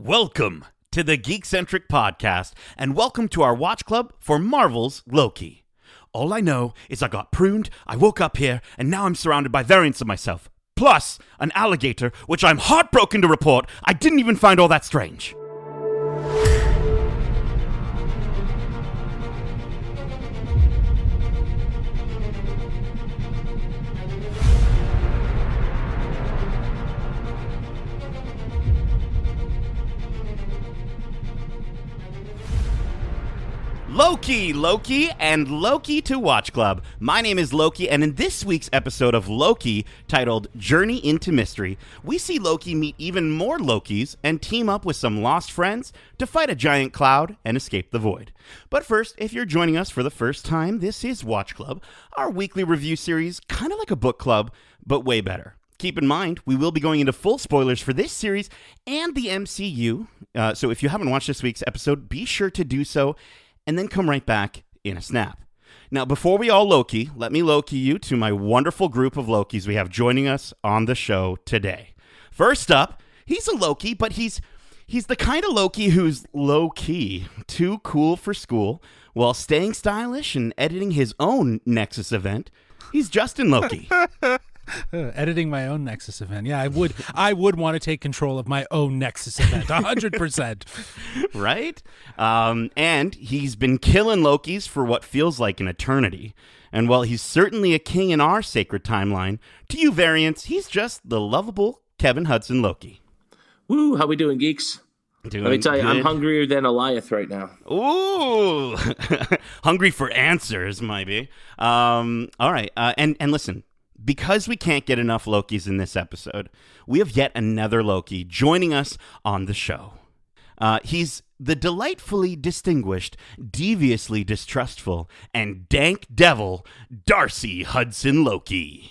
Welcome to the Geekcentric podcast, and welcome to our watch club for Marvel's Loki. All I know is I got pruned, I woke up here, and now I'm surrounded by variants of myself. Plus, an alligator, which I'm heartbroken to report I didn't even find all that strange. Loki, and Loki to Watch Club. My name is Loki, and in this week's episode of Loki, titled Journey into Mystery, we see Loki meet even more Lokis and team up with some lost friends to fight a giant cloud and escape the void. But first, if you're joining us for the first time, this is Watch Club, our weekly review series, kind of like a book club, but way better. Keep in mind, we will be going into full spoilers for this series and the MCU, so if you haven't watched this week's episode, be sure to do so, and then come right back in a snap. Now, before we all Loki, let me Loki you to my wonderful group of Lokis we have joining us on the show today. First up, he's a Loki, but he's the kind of Loki who's low-key, too cool for school, while staying stylish and editing his own Nexus event. He's Justin Loki. Editing my own Nexus event. Yeah, I would want to take control of my own Nexus event, 100%. Right? And he's been killing Lokis for what feels like an eternity. And while he's certainly a king in our sacred timeline, to you variants, he's just the lovable Kevin Hudson Loki. Woo, how we doing, geeks? Let me tell you, I'm hungrier than Eliath right now. Ooh! Hungry for answers, maybe. All right, and listen, because we can't get enough Lokis in this episode, we have yet another Loki joining us on the show. He's the delightfully distinguished, deviously distrustful, and dank devil, Darcy Hudson Loki.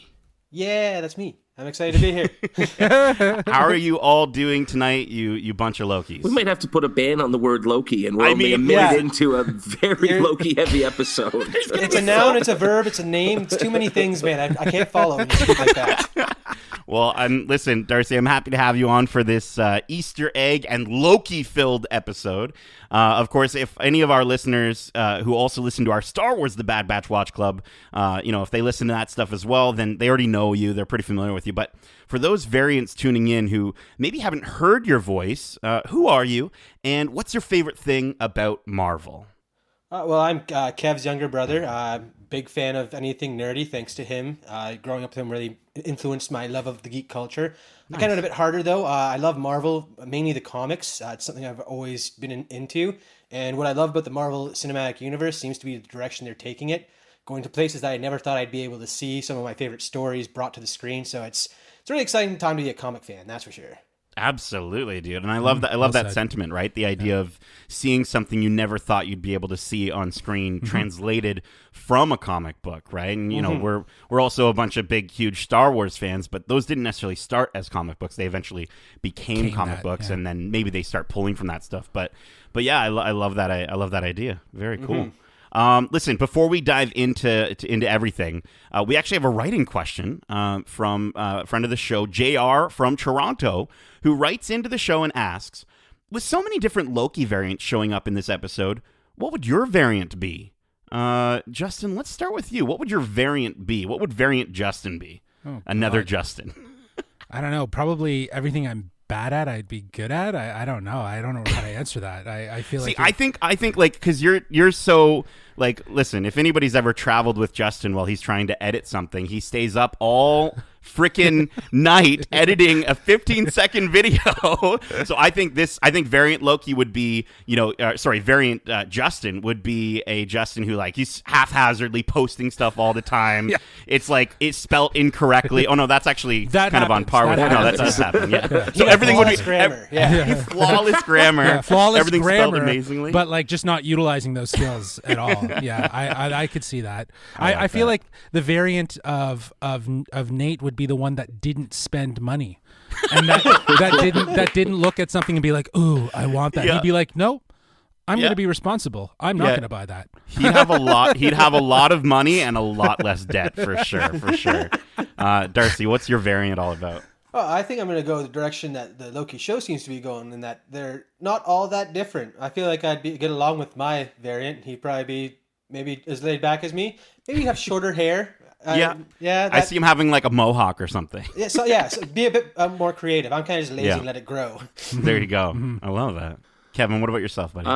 Yeah, that's me. I'm excited to be here. How are you all doing tonight, you bunch of Lokis? We might have to put a ban on the word Loki, and we're only a minute into a very Loki-heavy episode. It's a noun, it's a verb, it's a name. It's too many things, man. I can't follow when you speak like that. Well, listen, Darcy, I'm happy to have you on for this Easter egg and Loki-filled episode. Of course, if any of our listeners who also listen to our Star Wars The Bad Batch Watch Club, if they listen to that stuff as well, then they already know you. They're pretty familiar with you. But for those variants tuning in who maybe haven't heard your voice, who are you, and what's your favorite thing about Marvel? Well, I'm Kev's younger brother. Big fan of anything nerdy, thanks to him. Growing up with him really influenced my love of the geek culture. Nice. I kind of a bit harder, though. I love Marvel, mainly the comics. It's something I've always been into. And what I love about the Marvel Cinematic Universe seems to be the direction they're taking it, going to places that I never thought I'd be able to see some of my favorite stories brought to the screen. So it's a really exciting time to be a comic fan, that's for sure. Absolutely, dude. And I love that. I love that sentiment, right? The idea of seeing something you never thought you'd be able to see on screen translated from a comic book, right? And we're also a bunch of big, huge Star Wars fans, but those didn't necessarily start as comic books. They eventually became comic books, and then maybe they start pulling from that stuff. But yeah, I love that. I love that idea. Very cool. Listen, before we dive into everything, we actually have a writing question from a friend of the show, JR from Toronto, who writes into the show and asks, with so many different Loki variants showing up in this episode, what would your variant be? Justin, let's start with you. What would your variant be? What would variant Justin be? Another Justin. I don't know. Probably everything I'm bad at, I'd be good at. I don't know. I don't know how to answer that. I feel like I think like, because you're so like, listen, if anybody's ever traveled with Justin while he's trying to edit something, he stays up all freaking night editing a 15-second video. So I think variant Loki would be, variant Justin would be a Justin who, like, he's haphazardly posting stuff all the time. Yeah. It's like it's spelt incorrectly. Oh no, that's actually kind of on par with that. No, that does happen. Yeah. So everything would be grammar. Flawless grammar. Flawless everything's grammar, spelled amazingly. But like just not utilizing those skills at all. Yeah, I could see that. I feel like the variant of Nate would be the one that didn't spend money, and that didn't look at something and be like, "Ooh, I want that." Yeah. He'd be like, "No, I'm going to be responsible. I'm not going to buy that." He'd have a lot of money and a lot less debt for sure. Darcy, what's your variant all about? Oh, I think I'm going to go the direction that the Loki show seems to be going, in that they're not all that different. I feel like get along with my variant. He'd probably be maybe as laid back as me. Maybe he'd have shorter hair. Yeah. I see him having like a mohawk or something. So be a bit more creative. I'm kind of just lazy and let it grow. There you go. I love that. Kevin, what about yourself, buddy?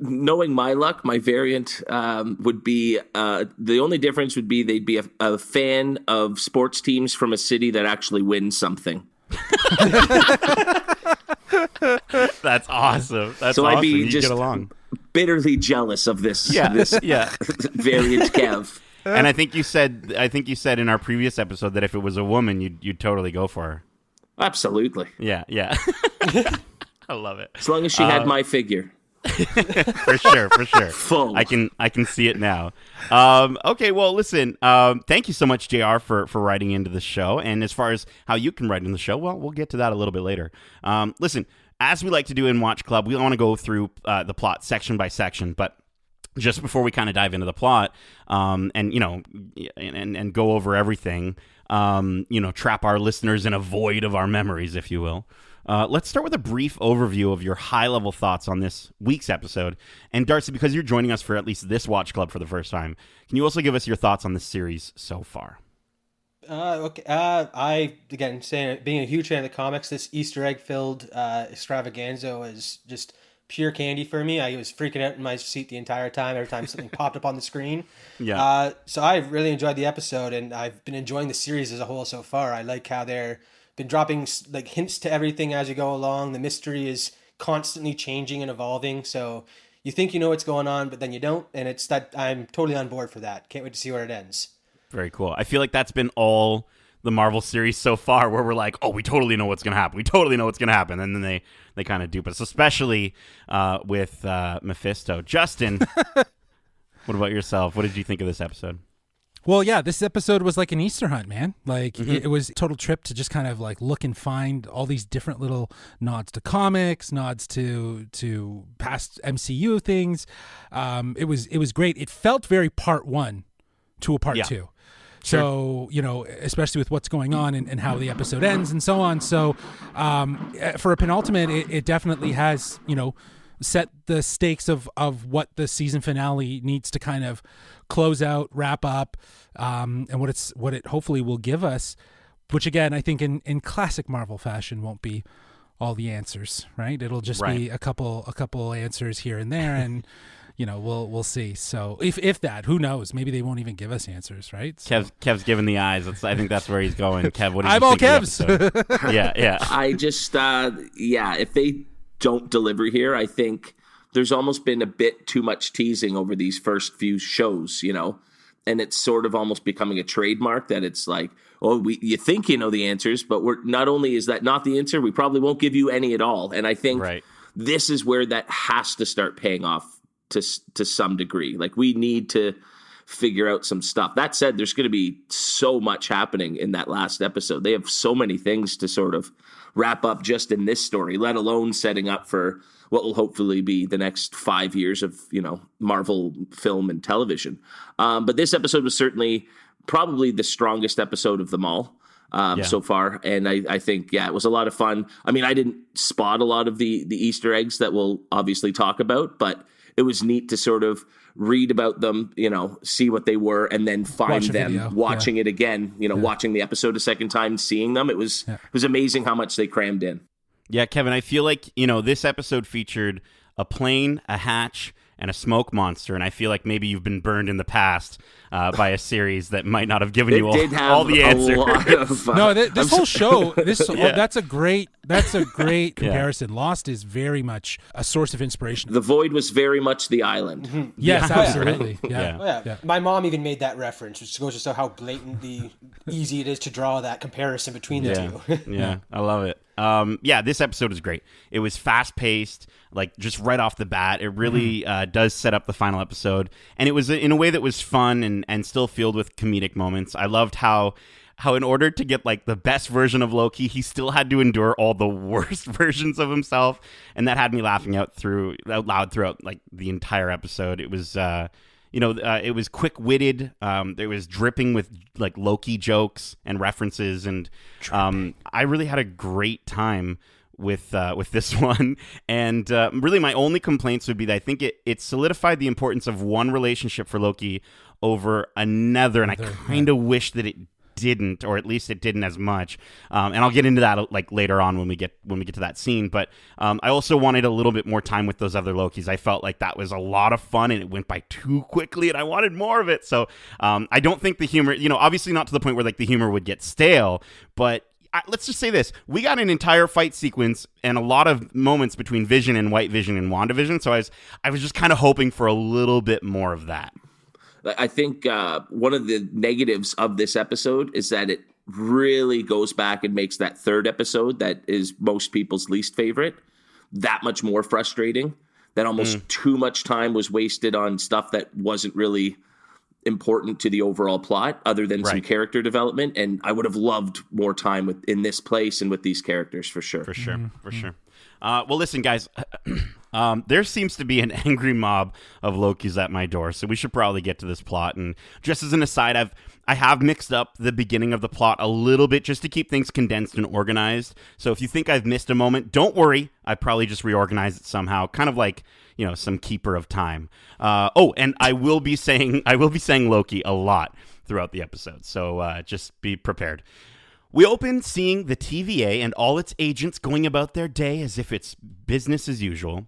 Knowing my luck, my variant would be the only difference would be they'd be a fan of sports teams from a city that actually wins something. That's awesome. That's so awesome. I'd be you just get along. Bitterly jealous of this variant Kev. And I think you said in our previous episode that if it was a woman, you'd totally go for her. Absolutely. Yeah. I love it. As long as she had my figure. For sure. Full. I can see it now. Okay, well, listen. Thank you so much, JR, for writing into the show. And as far as how you can write in the show, well, we'll get to that a little bit later. Listen, as we like to do in Watch Club, we want to go through the plot section by section, but just before we kind of dive into the plot, and go over everything, trap our listeners in a void of our memories, if you will. Let's start with a brief overview of your high-level thoughts on this week's episode. And Darcy, because you're joining us for at least this Watch Club for the first time, can you also give us your thoughts on this series so far? Okay. I, again, being a huge fan of the comics, this Easter egg-filled extravaganza is just pure candy for me. I was freaking out in my seat the entire time, every time something popped up on the screen. Yeah. So I really enjoyed the episode, and I've been enjoying the series as a whole so far. I like how they're been dropping like hints to everything as you go along. The mystery is constantly changing and evolving, so you think you know what's going on, but then you don't, and it's that I'm totally on board for that. Can't wait to see where it ends. Very cool. I feel like that's been all the Marvel series so far, where we're like, oh, we totally know what's going to happen. We totally know what's going to happen. And then they kind of dupe us, especially with Mephisto. Justin, what about yourself? What did you think of this episode? Well, yeah, this episode was like an Easter hunt, man. Like it was a total trip to just kind of like look and find all these different little nods to comics, nods to past MCU things. It was great. It felt very part one to a part two. So, especially with what's going on and how the episode ends and so on. So for a penultimate, it definitely has, set the stakes of what the season finale needs to kind of close out, wrap up, and what it hopefully will give us, which again, I think in classic Marvel fashion won't be all the answers, right? It'll just be a couple answers here and there, and we'll see. So if that, who knows? Maybe they won't even give us answers, right? So. Kev's giving the eyes. I think that's where he's going. Kev, what did I'm you all think of Kev's. the episode? Yeah. I just, if they don't deliver here, I think there's almost been a bit too much teasing over these first few shows, and it's sort of almost becoming a trademark that it's like, oh, you think you know the answers, but we're not only is that not the answer, we probably won't give you any at all. And I think this is where that has to start paying off to some degree. Like, we need to figure out some stuff. That said, there's going to be so much happening in that last episode. They have so many things to sort of wrap up just in this story, let alone setting up for what will hopefully be the next 5 years of, Marvel film and television. But this episode was certainly probably the strongest episode of them all so far. And I think, it was a lot of fun. I mean, I didn't spot a lot of the Easter eggs that we'll obviously talk about, but it was neat to sort of read about them, see what they were, and then find them watching it again, watching the episode a second time, seeing them. It was amazing how much they crammed in. Yeah, Kevin, I feel like, this episode featured a plane, a hatch, and a smoke monster, and I feel like maybe you've been burned in the past by a series that might not have given you all the answers. No, this whole show, that's a great comparison. Lost is very much a source of inspiration. The Void was very much the island. Mm-hmm. Yes, absolutely. Yeah. Oh, yeah. My mom even made that reference, which goes to show how blatantly easy it is to draw that comparison between the two. Yeah, I love it. This episode is great. It was fast-paced, like just right off the bat. It really does set up the final episode, and it was in a way that was fun and still filled with comedic moments. I loved how in order to get like the best version of Loki, he still had to endure all the worst versions of himself, and that had me laughing out loud throughout like the entire episode. It was it was quick-witted. It was dripping with like Loki jokes and references, and I really had a great time with this one. And really, my only complaints would be that I think it solidified the importance of one relationship for Loki over another, and I kind of wish that it didn't, or at least it didn't as much. And I'll get into that like later on when we get to that scene. But I also wanted a little bit more time with those other Lokis. I felt like that was a lot of fun, and it went by too quickly, and I wanted more of it. So I don't think the humor, obviously not to the point where like the humor would get stale, but let's just say this. We got an entire fight sequence and a lot of moments between Vision and White Vision and WandaVision. So I was just kind of hoping for a little bit more of that. I think one of the negatives of this episode is that it really goes back and makes that third episode that is most people's least favorite that much more frustrating. That almost too much time was wasted on stuff that wasn't really important to the overall plot other than some character development. And I would have loved more time in this place and with these characters for sure. For sure. Well, listen, guys, there seems to be an angry mob of Lokis at my door, so we should probably get to this plot. And just as an aside, I have mixed up the beginning of the plot a little bit just to keep things condensed and organized. So if you think I've missed a moment, don't worry. I probably just reorganized it somehow, kind of like some keeper of time. And I will be saying Loki a lot throughout the episode, so just be prepared. We open seeing the TVA and all its agents going about their day as if it's business as usual.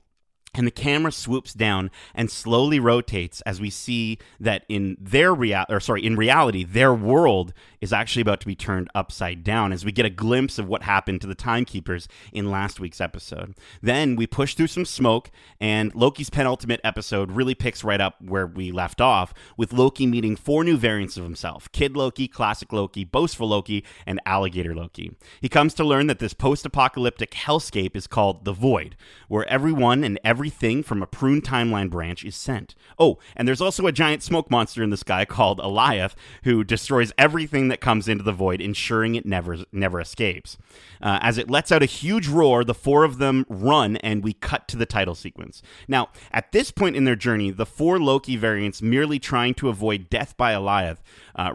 And the camera swoops down and slowly rotates as we see that in reality, their world is actually about to be turned upside down as we get a glimpse of what happened to the timekeepers in last week's episode. Then we push through some smoke, and Loki's penultimate episode really picks right up where we left off, with Loki meeting 4 new variants of himself: Kid Loki, Classic Loki, Boastful Loki, and Alligator Loki. He comes to learn that this post-apocalyptic hellscape is called the Void, where everyone and everything from a prune timeline branch is sent. Oh, and there's also a giant smoke monster in the sky called Alioth, who destroys everything that comes into the Void, ensuring it never escapes. As it lets out a huge roar, the 4 of them run, and we cut to the title sequence. Now, at this point in their journey, the 4 Loki variants merely trying to avoid death by Alioth,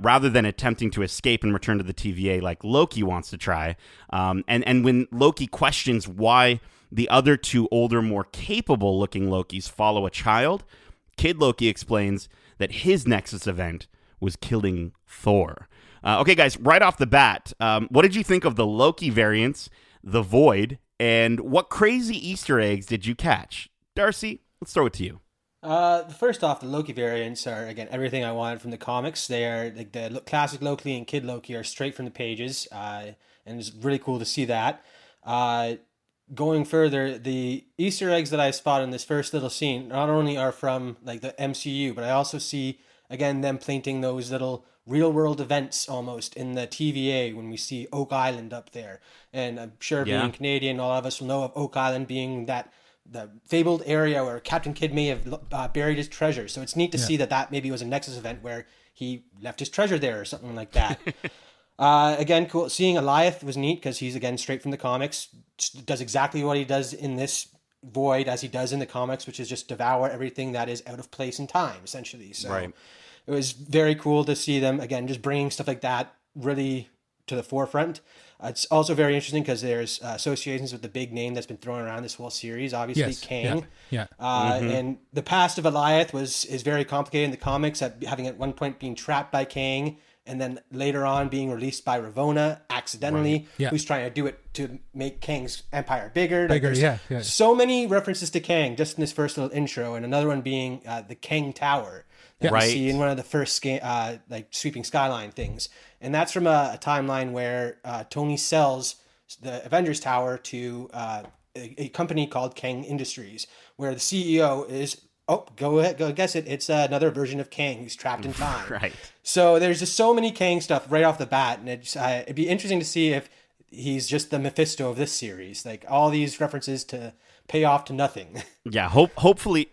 rather than attempting to escape and return to the TVA like Loki wants to try. And when Loki questions why the other 2 older, more capable-looking Lokis follow a child, Kid Loki explains that his Nexus event was killing Thor. Okay, guys, right off the bat, what did you think of the Loki variants, the Void, and what crazy Easter eggs did you catch? Darcy, let's throw it to you. First off, the Loki variants are, again, everything I wanted from the comics. They are, like, the classic Loki and Kid Loki are straight from the pages, and it's really cool to see that. Going further, the Easter eggs that I spotted in this first little scene not only are from like the MCU, but I also see, again, them planting those little real-world events almost in the TVA when we see Oak Island up there. And I'm sure being Canadian, all of us will know of Oak Island being the fabled area where Captain Kidd may have buried his treasure. So it's neat to see that maybe was a Nexus event where he left his treasure there or something like that. Again, cool. Seeing Alioth was neat because he's, again, straight from the comics. Does exactly what he does in this Void as he does in the comics, which is just devour everything that is out of place in time, essentially. So it was very cool to see them, again, just bringing stuff like that really to the forefront. It's also very interesting because there's associations with the big name that's been thrown around this whole series, obviously, Kang. And the past of Alioth is very complicated in the comics, having at one point being trapped by Kang, and then later on being released by Ravonna accidentally, who's trying to do it to make Kang's empire bigger. So many references to Kang just in this first little intro, and another one being the Kang Tower that we see in one of the first sweeping skyline things. And that's from a timeline where Tony sells the Avengers Tower to a company called Kang Industries, where the CEO is... Oh, go ahead, go guess it. It's another version of Kang who's trapped in time. So there's just so many Kang stuff right off the bat, and it'd be interesting to see if he's just the Mephisto of this series. Like all these references to pay off to nothing. Yeah, hopefully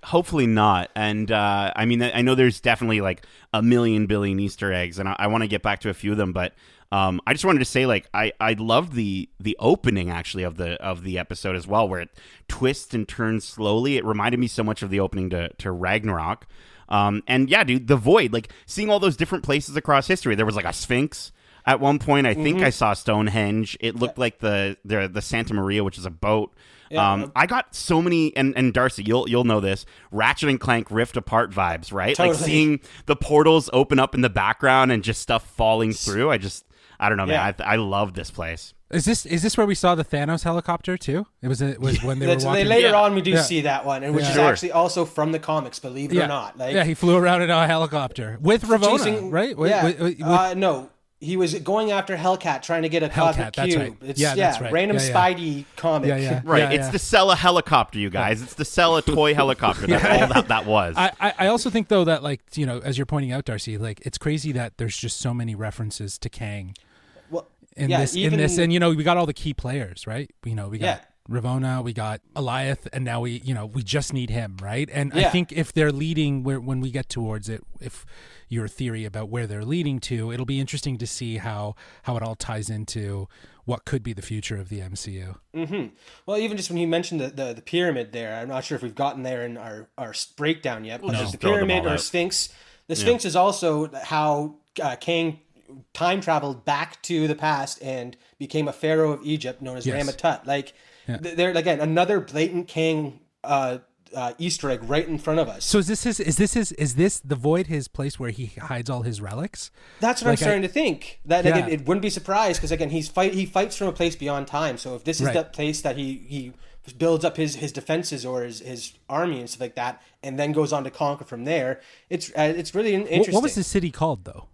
not. And I mean, I know there's definitely like a million billion Easter eggs, and I want to get back to a few of them, but I just wanted to say, like, I loved the opening actually of the episode as well, where it twists and turns slowly. It reminded me so much of the opening to Ragnarok. And yeah, dude, the Void, like seeing all those different places across history. There was like a Sphinx at one point. I think I saw Stonehenge. It looked like the Santa Maria, which is a boat. Yeah. I got so many, and Darcy, you'll know this, Ratchet and Clank Rift Apart vibes, right? Totally. Like seeing the portals open up in the background and just stuff falling through. I don't know, man. I love this place. Is this where we saw the Thanos helicopter too? It was when they were walking. Later on, we do see that one, and which is Sure. actually also from the comics, believe it or not. Like, he flew around in a helicopter with Ravonna, right? No. He was going after Hellcat, trying to get a cosmic that's cube. right. It's, that's right. Random Spidey comic. Right, it's to sell a helicopter, you guys. It's to sell a toy helicopter. That's all that was. I also think though that, like, you know, as you're pointing out, Darcy, like it's crazy that there's just so many references to Kang. Well, in this, and you know, we got all the key players, right? You know, we got Ravonna, we got Eliath, and now we just need him, right? And I think if they're leading when we get towards it, if your theory about where they're leading to, it'll be interesting to see how it all ties into what could be the future of the MCU. Mm-hmm. Well, even just when you mentioned the pyramid there, I'm not sure if we've gotten there in our breakdown yet, but the pyramid or Sphinx. The Sphinx is also how Kang time traveled back to the past and became a pharaoh of Egypt known as Ramatut. Like, they're, again, another blatant Kang Easter egg right in front of us. So is this the Void, his place where he hides all his relics? That's what I'm starting to think. That it wouldn't be surprised, because again, he fights from a place beyond time. So if this is that place that he builds up his defenses or his army and stuff like that, and then goes on to conquer from there, it's really interesting. What was the city called though?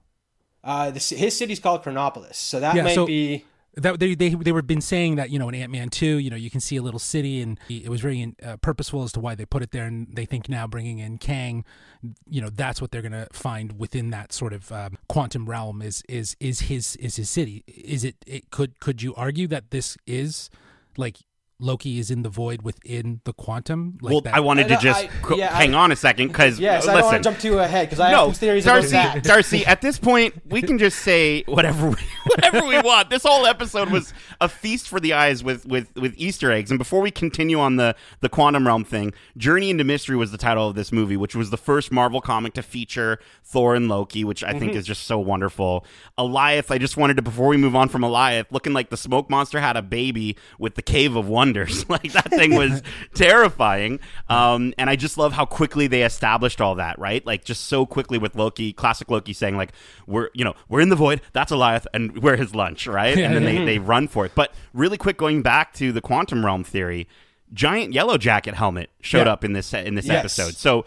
His city's called Chronopolis, so that might be. That they were been saying that, you know, in Ant-Man 2, you know, you can see a little city, and it was very purposeful as to why they put it there, and they think now bringing in Kang, you know, that's what they're going to find within that sort of quantum realm is his city. Is it could you argue that this is like Loki is in the Void within the quantum? Like, well, that? I wanted to just hang on a second, because I don't want to jump too ahead, because I have some theories about that. Darcy, at this point, we can just say whatever we want. This whole episode was a feast for the eyes with Easter eggs. And before we continue on the quantum realm thing, Journey into Mystery was the title of this movie, which was the first Marvel comic to feature Thor and Loki, which I think is just so wonderful. Eliath, I just wanted to, before we move on from Eliath, looking like the smoke monster had a baby with the Cave of Wonders. Like, that thing was terrifying. And I just love how quickly they established all that, right? Like, just so quickly with Loki, classic Loki saying, like, we're in the Void, that's Eliath, and we're his lunch, right? And then they run for it. But really quick, going back to the quantum realm theory, giant yellow jacket helmet showed up in this episode. So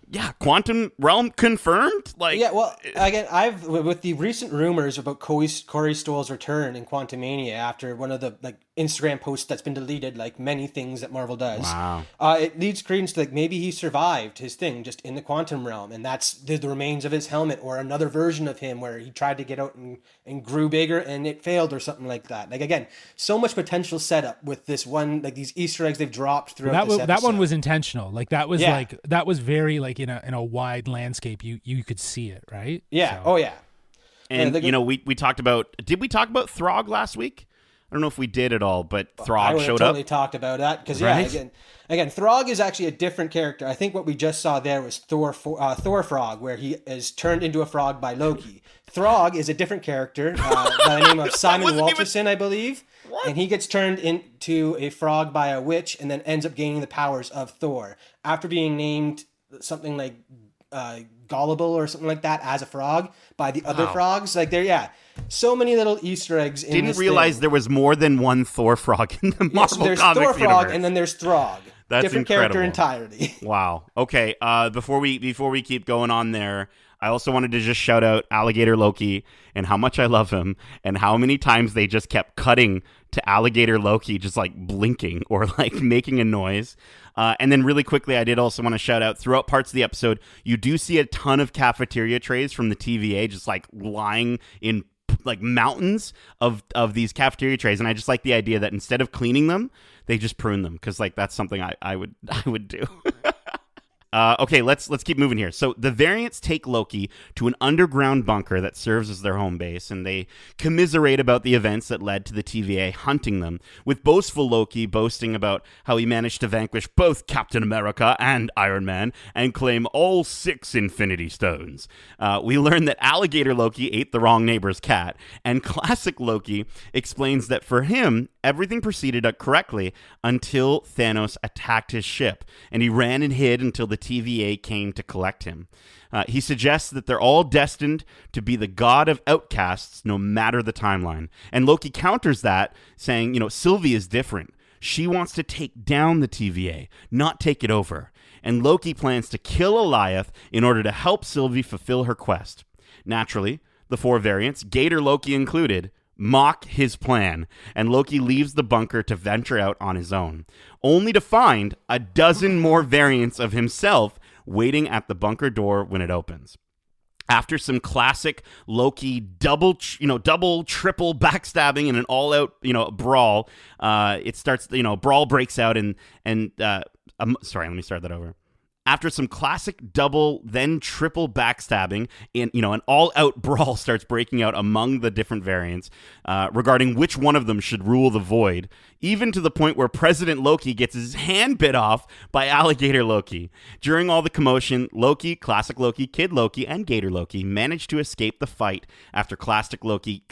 yeah, quantum realm confirmed. Like, yeah, well, again, I've with the recent rumors about Corey Stoll's return in Quantumania after one of the Instagram posts that's been deleted, like many things that Marvel does. Wow. It leads credence to maybe he survived his thing just in the quantum realm, and that's the remains of his helmet, or another version of him where he tried to get out and grew bigger and it failed, or something like that. Like, again, so much potential setup with this one, like these Easter eggs they've dropped throughout this episode. That one was intentional. Like, that was that was very in a wide landscape. You could see it, right? Yeah. So. Oh yeah. And we talked about. Did we talk about Throg last week? I don't know if we did at all, but Throg showed up. I totally talked about that, because again, Throg is actually a different character. I think what we just saw there was Thor Frog, where he is turned into a frog by Loki. Throg is a different character by the name of Simon Walterson, I believe. What? And he gets turned into a frog by a witch, and then ends up gaining the powers of Thor after being named something like Gullible or something like that as a frog by the other frogs. Like, so many little Easter eggs in this Didn't realize there was more than one Thor frog in the Marvel so there's Comics Thor frog, universe. and then there's Throg. That's different incredible. Character entirely. Wow. Okay. Before we keep going on there, I also wanted to just shout out Alligator Loki and how much I love him, and how many times they just kept cutting to Alligator Loki just like blinking or like making a noise. And then really quickly, I did also want to shout out, throughout parts of the episode, you do see a ton of cafeteria trays from the TVA just like lying in like mountains of these cafeteria trays. And I just like the idea that instead of cleaning them, they just prune them, because like that's something I would do. Okay, let's keep moving here. So the variants take Loki to an underground bunker that serves as their home base, and they commiserate about the events that led to the TVA hunting them, with boastful Loki boasting about how he managed to vanquish both Captain America and Iron Man and claim all 6 Infinity Stones. We learn that Alligator Loki ate the wrong neighbor's cat, and Classic Loki explains that for him, everything proceeded correctly until Thanos attacked his ship, and he ran and hid until the TVA came to collect him. He suggests that they're all destined to be the god of outcasts no matter the timeline. And Loki counters that, saying, Sylvie is different. She wants to take down the TVA, not take it over. And Loki plans to kill Alioth in order to help Sylvie fulfill her quest. Naturally, the 4 variants, Gator Loki included, mock his plan, and Loki leaves the bunker to venture out on his own, only to find a dozen more variants of himself waiting at the bunker door when it opens. After some classic Loki double, triple backstabbing in an all-out, brawl, it starts, brawl breaks out sorry, let me start that over. After some classic double, then triple backstabbing, an all-out brawl starts breaking out among the different variants regarding which one of them should rule the void, even to the point where President Loki gets his hand bit off by Alligator Loki. During all the commotion, Loki, Classic Loki, Kid Loki, and Gator Loki manage to escape the fight after Classic Loki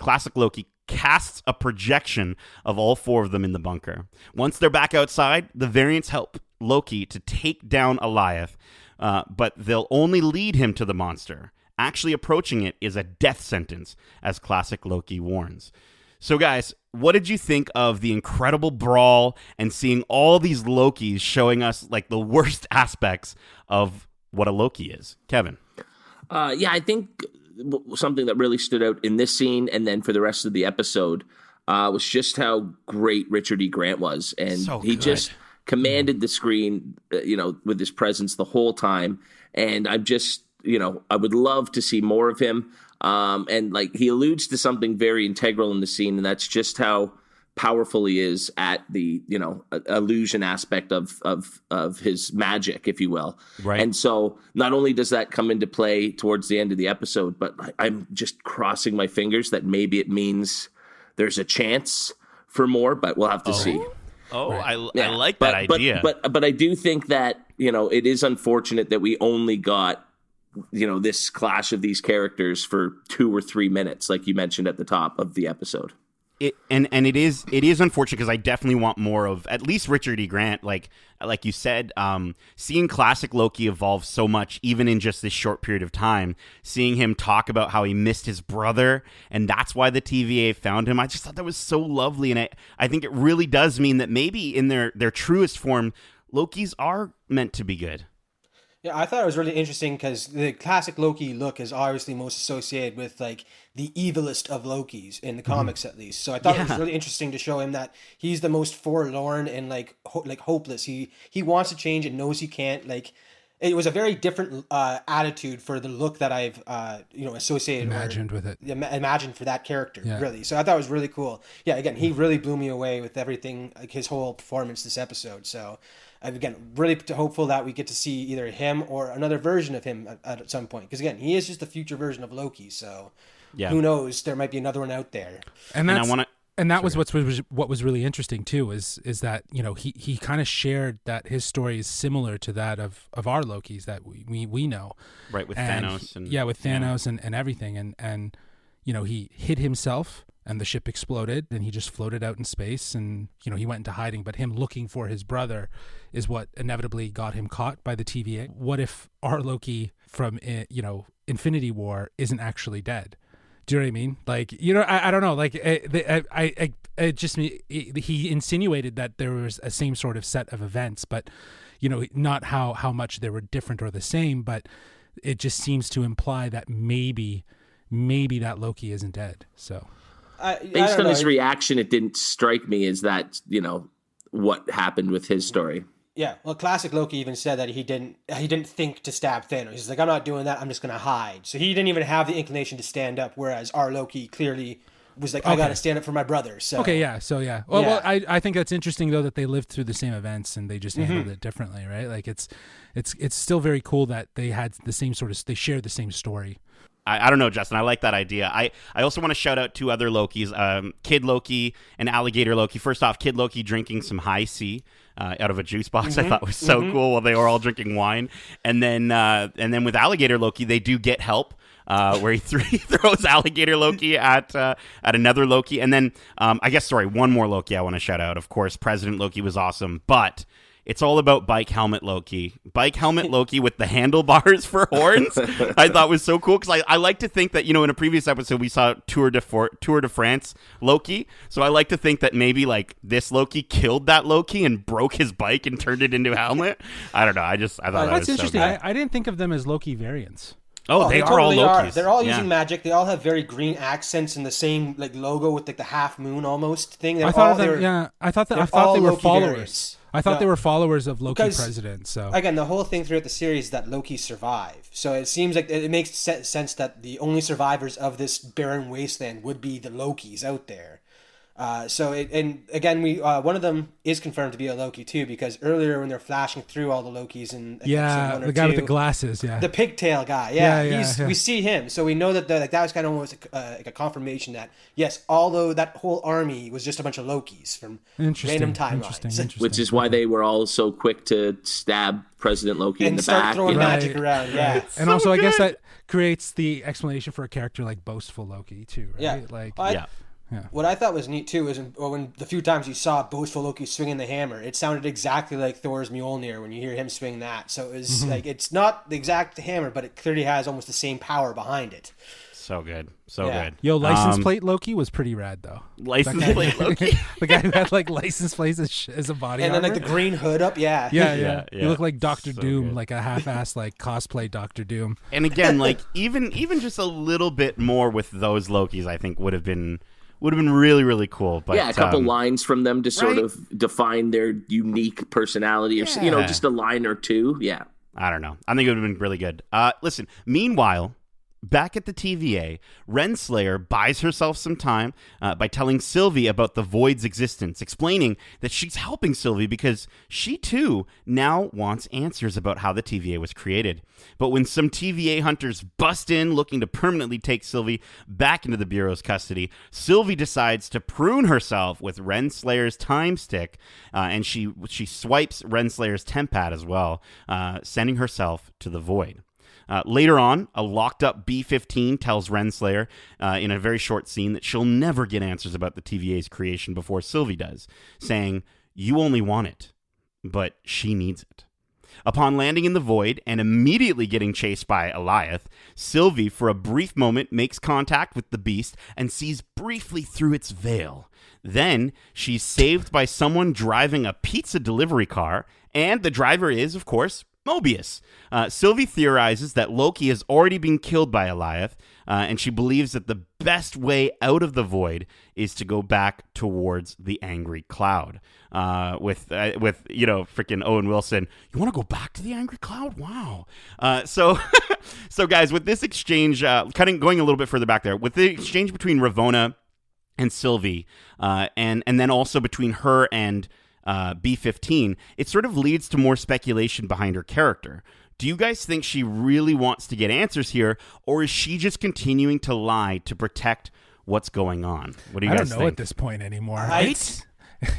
casts a projection of all 4 of them in the bunker. Once they're back outside, the variants help Loki to take down Alioth, but they'll only lead him to the monster. Actually approaching it is a death sentence, as Classic Loki warns. So guys, what did you think of the incredible brawl and seeing all these Lokis showing us like the worst aspects of what a Loki is? Kevin? I think something that really stood out in this scene and then for the rest of the episode was just how great Richard E. Grant was. And he just commanded the screen, with his presence the whole time. And I'm just, I would love to see more of him. And like he alludes to something very integral in the scene, and that's just how powerful he is at the, illusion aspect of his magic, if you will. Right. And so not only does that come into play towards the end of the episode, but I'm just crossing my fingers that maybe it means there's a chance for more, but we'll have to see. Oh, right. I like that idea. But I do think that, it is unfortunate that we only got, this clash of these characters for 2 or 3 minutes, like you mentioned at the top of the episode. It is unfortunate because I definitely want more of at least Richard E. Grant. Like you said, seeing Classic Loki evolve so much, even in just this short period of time, seeing him talk about how he missed his brother and that's why the TVA found him. I just thought that was so lovely, and I think it really does mean that maybe in their truest form, Lokis are meant to be good. Yeah, I thought it was really interesting because the classic Loki look is obviously most associated with like the evilest of Lokis in the comics, at least. So I thought it was really interesting to show him that he's the most forlorn and like hopeless. He wants to change and knows he can't. Like it was a very different attitude for the look that I've associated imagined with it. Imagined for that character, really. So I thought it was really cool. Yeah, again, he really blew me away with everything, like his whole performance this episode. So. Again, really hopeful that we get to see either him or another version of him at some point. Because again, he is just a future version of Loki. So who knows? There might be another one out there. And that was what was really interesting too. Is that he kind of shared that his story is similar to that of our Lokis that we know. Right, with Thanos and everything, and he hid himself. And the ship exploded, and he just floated out in space, and he went into hiding. But him looking for his brother is what inevitably got him caught by the TVA. What if our Loki from Infinity War isn't actually dead? Do you know what I mean? Like I don't know. Like he insinuated that there was a same sort of set of events, but not how much they were different or the same. But it just seems to imply that maybe that Loki isn't dead. So. Based on his reaction, it didn't strike me as that, what happened with his story. Yeah, well, classic Loki even said that he didn't think to stab Thanos. He's like, I'm not doing that. I'm just going to hide. So he didn't even have the inclination to stand up, whereas our Loki clearly was like, I got to stand up for my brother. So okay, yeah. So yeah. Well, I think that's interesting though that they lived through the same events and they just handled it differently, right? Like it's still very cool that they had the same they shared the same story. I don't know, Justin. I like that idea. I also want to shout out two other Lokis, Kid Loki and Alligator Loki. First off, Kid Loki drinking some high C out of a juice box. I thought was so cool while they were all drinking wine. And then with Alligator Loki, they do get help. Where he throws Alligator Loki at another Loki. And then, one more Loki I want to shout out. Of course, President Loki was awesome, but it's all about Bike Helmet Loki. Bike Helmet Loki with the handlebars for horns, I thought was so cool, because I like to think that, in a previous episode we saw Tour de France Loki, so I like to think that maybe like this Loki killed that Loki and broke his bike and turned it into a helmet. I don't know. I thought that was interesting. So good. I didn't think of them as Loki variants. Oh, they are all Lokis. They're all using magic. They all have very green accents and the same like logo with like the half moon almost thing. I thought they were followers. Variants. I thought they were followers of Loki President. So again, the whole thing throughout the series is that Loki survived. So it seems like it makes sense that the only survivors of this barren wasteland would be the Lokis out there. One of them is confirmed to be a Loki too, because earlier when they're flashing through all the Lokis and the guy with the glasses, the pigtail guy, we see him, so we know that that was kind of almost like a confirmation that yes, although that whole army was just a bunch of Lokis from random timelines, which is why they were all so quick to stab President Loki in the back, throwing magic around, and so also good. I guess that creates the explanation for a character like Boastful Loki too, right? Yeah. What I thought was neat too is when the few times you saw Boastful Loki swinging the hammer, it sounded exactly like Thor's Mjolnir when you hear him swing that. So it was like, it's not the exact hammer, but it clearly has almost the same power behind it. So good. Good. Yo, license plate Loki was pretty rad though. License plate Loki? The guy who had like license plates as a body and armor. then like the green hood up, Yeah. You look like Doctor Doom, good. like a half-assed like cosplay Doctor Doom. And again, like even just a little bit more with those Lokis, I think would have been really, really cool. But a couple lines from them to sort of define their unique personality, or just a line or two. Yeah, I don't know. I think it would have been really good. Listen, meanwhile, back at the TVA, Renslayer buys herself some time by telling Sylvie about the Void's existence, explaining that she's helping Sylvie because she too now wants answers about how the TVA was created. But when some TVA hunters bust in looking to permanently take Sylvie back into the Bureau's custody, Sylvie decides to prune herself with Renslayer's time stick, and she swipes Renslayer's temp pad as well, sending herself to the Void. Later on, a locked-up B-15 tells Renslayer in a very short scene that she'll never get answers about the TVA's creation before Sylvie does, saying, "You only want it, but she needs it." Upon landing in the Void and immediately getting chased by Eliath, Sylvie, for a brief moment, makes contact with the beast and sees briefly through its veil. Then, she's saved by someone driving a pizza delivery car, and the driver is, of course, Mobius. Sylvie theorizes that Loki has already been killed by Eliath, and she believes that the best way out of the Void is to go back towards the Angry Cloud. With freaking Owen Wilson. You want to go back to the Angry Cloud? Wow. So guys, with this exchange, going a little bit further back there, with the exchange between Ravonna and Sylvie, and then also between her and B-15, it sort of leads to more speculation behind her character. Do you guys think she really wants to get answers here, or is she just continuing to lie to protect what's going on? What do you guys think? I don't know at this point anymore. Right?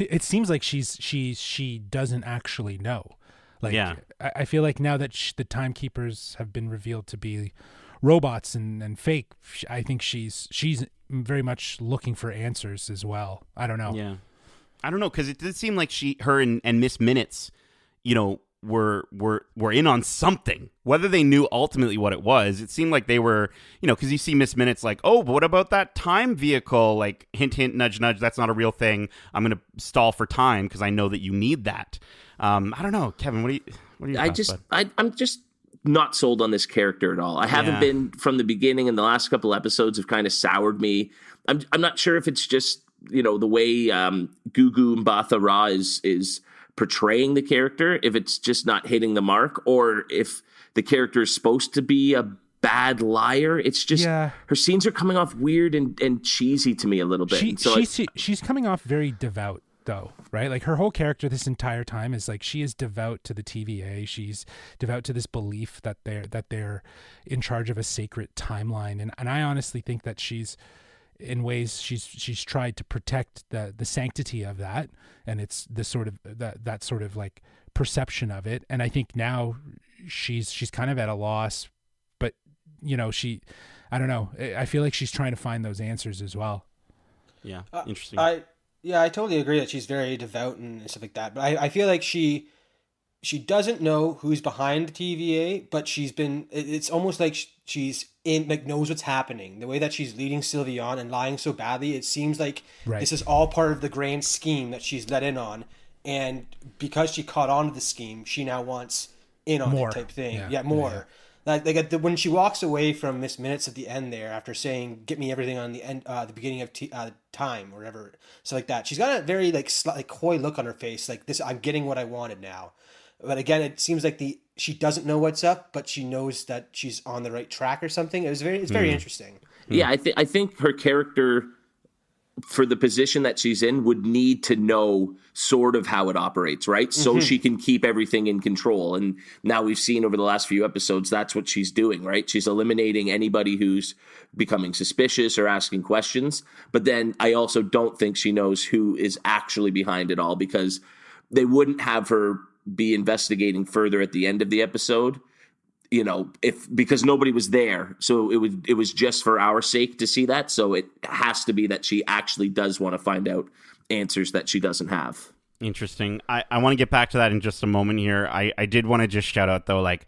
It seems like she doesn't actually know. Like, yeah. I feel like now that the timekeepers have been revealed to be robots and fake, I think she's very much looking for answers as well. I don't know. Yeah. I don't know, because it did seem like her and Miss Minutes, were in on something. Whether they knew ultimately what it was, it seemed like they were, because you see Miss Minutes like, oh, but what about that time vehicle? Like, hint, hint, nudge, nudge, that's not a real thing. I'm going to stall for time because I know that you need that. I don't know, Kevin, what are your thoughts, bud? I'm just not sold on this character at all. I haven't been from the beginning, and the last couple episodes have kind of soured me. I'm not sure if it's just, the way Gugu Mbatha Raw is portraying the character, if it's just not hitting the mark, or if the character is supposed to be a bad liar. It's just her scenes are coming off weird and cheesy to me a little bit. She's coming off very devout though, right? Like her whole character this entire time is like she is devout to the TVA. She's devout to this belief that they're in charge of a sacred timeline, and I honestly think that she's in ways she's tried to protect the sanctity of that, and it's the sort of that sort of like perception of it. And I think now she's kind of at a loss, but you know, I don't know, I feel like she's trying to find those answers as well. Yeah, interesting. I totally agree that she's very devout and stuff like that. But I feel like she doesn't know who's behind the TVA, but it's almost like she's in, like, knows what's happening. The way that she's leading Sylvie on and lying so badly, it seems like this is all part of the grand scheme that she's let in on. And because she caught on to the scheme, she now wants in on it type thing. Yeah, more. Yeah. Like when she walks away from Miss Minutes at the end there, after saying "Get me everything on the end, the beginning of time" or whatever, so like that, she's got a very like coy look on her face, like this. I'm getting what I wanted now, but again, it seems like she doesn't know what's up, but she knows that she's on the right track or something. It's very interesting. Yeah, I think her character, for the position that she's in, would need to know sort of how it operates, right? So she can keep everything in control. And now we've seen over the last few episodes, that's what she's doing, right? She's eliminating anybody who's becoming suspicious or asking questions. But then I also don't think she knows who is actually behind it all, because they wouldn't have her be investigating further at the end of the episode, you know, because nobody was there. So it was just for our sake to see that. So it has to be that she actually does want to find out answers that she doesn't have. Interesting. I want to get back to that in just a moment here. I did want to just shout out, though, like,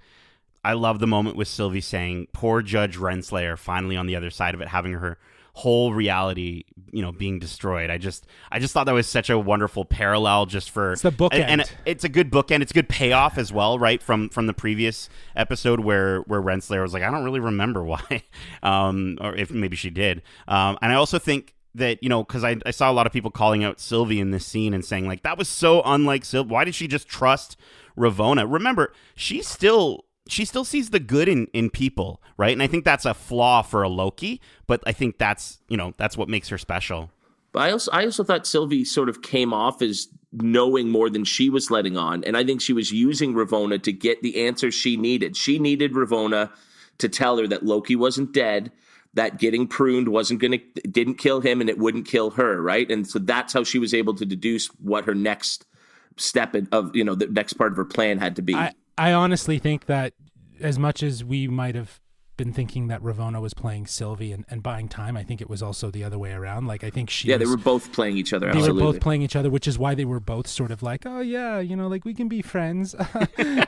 I love the moment with Sylvie saying, poor Judge Renslayer finally on the other side of it, having her whole reality, you know, being destroyed. I just thought that was such a wonderful parallel, just for it's the bookend. And it's a good bookend. It's a good payoff as well, right? From the previous episode where Renslayer was like, I don't really remember why, or if maybe she did. And I also think that, you know, because I saw a lot of people calling out Sylvie in this scene and saying, like, that was so unlike Sylvie. Why did she just trust Ravonna? Remember, she still sees the good in people, right? And I think that's a flaw for a Loki, but I think that's what makes her special. But I also thought Sylvie sort of came off as knowing more than she was letting on, and I think she was using Ravonna to get the answers she needed. She needed Ravonna to tell her that Loki wasn't dead, that getting pruned didn't kill him, and it wouldn't kill her, right? And so that's how she was able to deduce what her next step of, you know, the next part of her plan had to be. I honestly think that as much as we might have been thinking that Ravonna was playing Sylvie and buying time, I think it was also the other way around. Like, I think they were both playing each other. They were both playing each other, which is why they were both sort of like, oh yeah, you know, like we can be friends.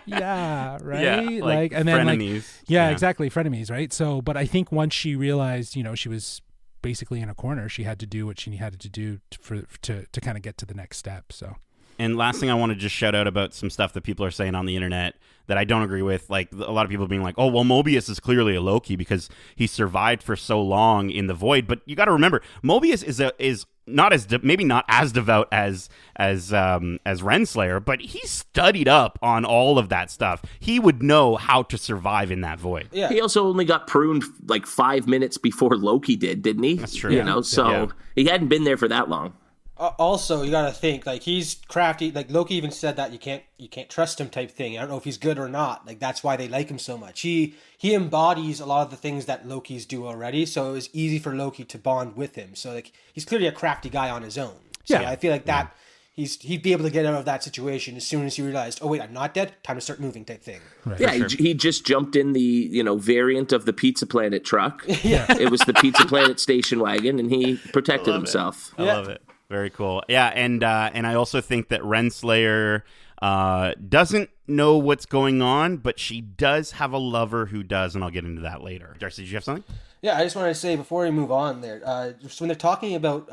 Yeah, right. Yeah, like and then frenemies. Like, yeah, exactly, frenemies, right? So, but I think once she realized, you know, she was basically in a corner, she had to do what she had to do to kind of get to the next step. So. And last thing I want to just shout out about some stuff that people are saying on the internet that I don't agree with. Like, a lot of people being like, oh, well, Mobius is clearly a Loki because he survived for so long in the void. But you got to remember, Mobius is not as maybe not as devout as Renslayer, but he studied up on all of that stuff. He would know how to survive in that void. Yeah. He also only got pruned like 5 minutes before Loki didn't he? That's true. You know, so he hadn't been there for that long. Also, you gotta think, like, he's crafty. Like, Loki even said that you can't trust him type thing. I don't know if he's good or not. Like, that's why they like him so much. He embodies a lot of the things that Loki's do already, so it was easy for Loki to bond with him. So, like, he's clearly a crafty guy on his own. So I feel like that he'd be able to get out of that situation as soon as he realized, oh wait, I'm not dead. Time to start moving type thing. Right. Yeah, he just jumped in the, you know, variant of the Pizza Planet truck. Yeah, it was the Pizza Planet station wagon, and he protected himself. I love it. Very cool. Yeah, and I also think that Renslayer doesn't know what's going on, but she does have a lover who does, and I'll get into that later. Darcy, did you have something? Yeah, I just wanted to say before we move on there, just when they're talking about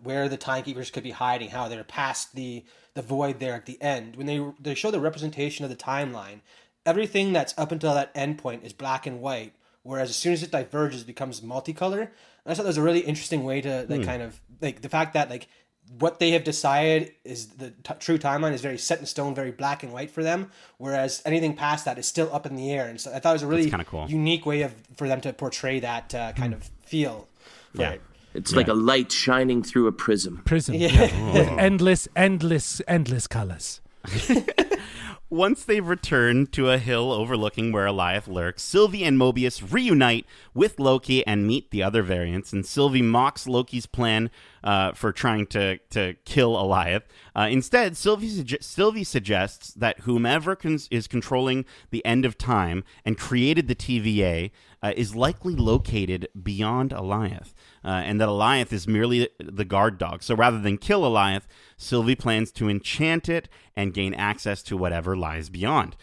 where the timekeepers could be hiding, how they're past the void there at the end, when they show the representation of the timeline, everything that's up until that end point is black and white, whereas as soon as it diverges, it becomes multicolor. And I thought that was a really interesting way to kind of like the fact that like what they have decided is the true timeline is very set in stone, very black and white for them, whereas anything past that is still up in the air. And so I thought it was a really cool. unique way for them to portray that kind of feel for it. It's like a light shining through a prism. With endless colors. Once they've returned to a hill overlooking where Alioth lurks, Sylvie and Mobius reunite with Loki and meet the other variants, and Sylvie mocks Loki's plan for trying to kill Alioth. Instead, Sylvie suggests that whomever is controlling the end of time and created the TVA is likely located beyond Alioth, and that Alioth is merely the guard dog. So rather than kill Alioth, Sylvie plans to enchant it and gain access to whatever lies beyond.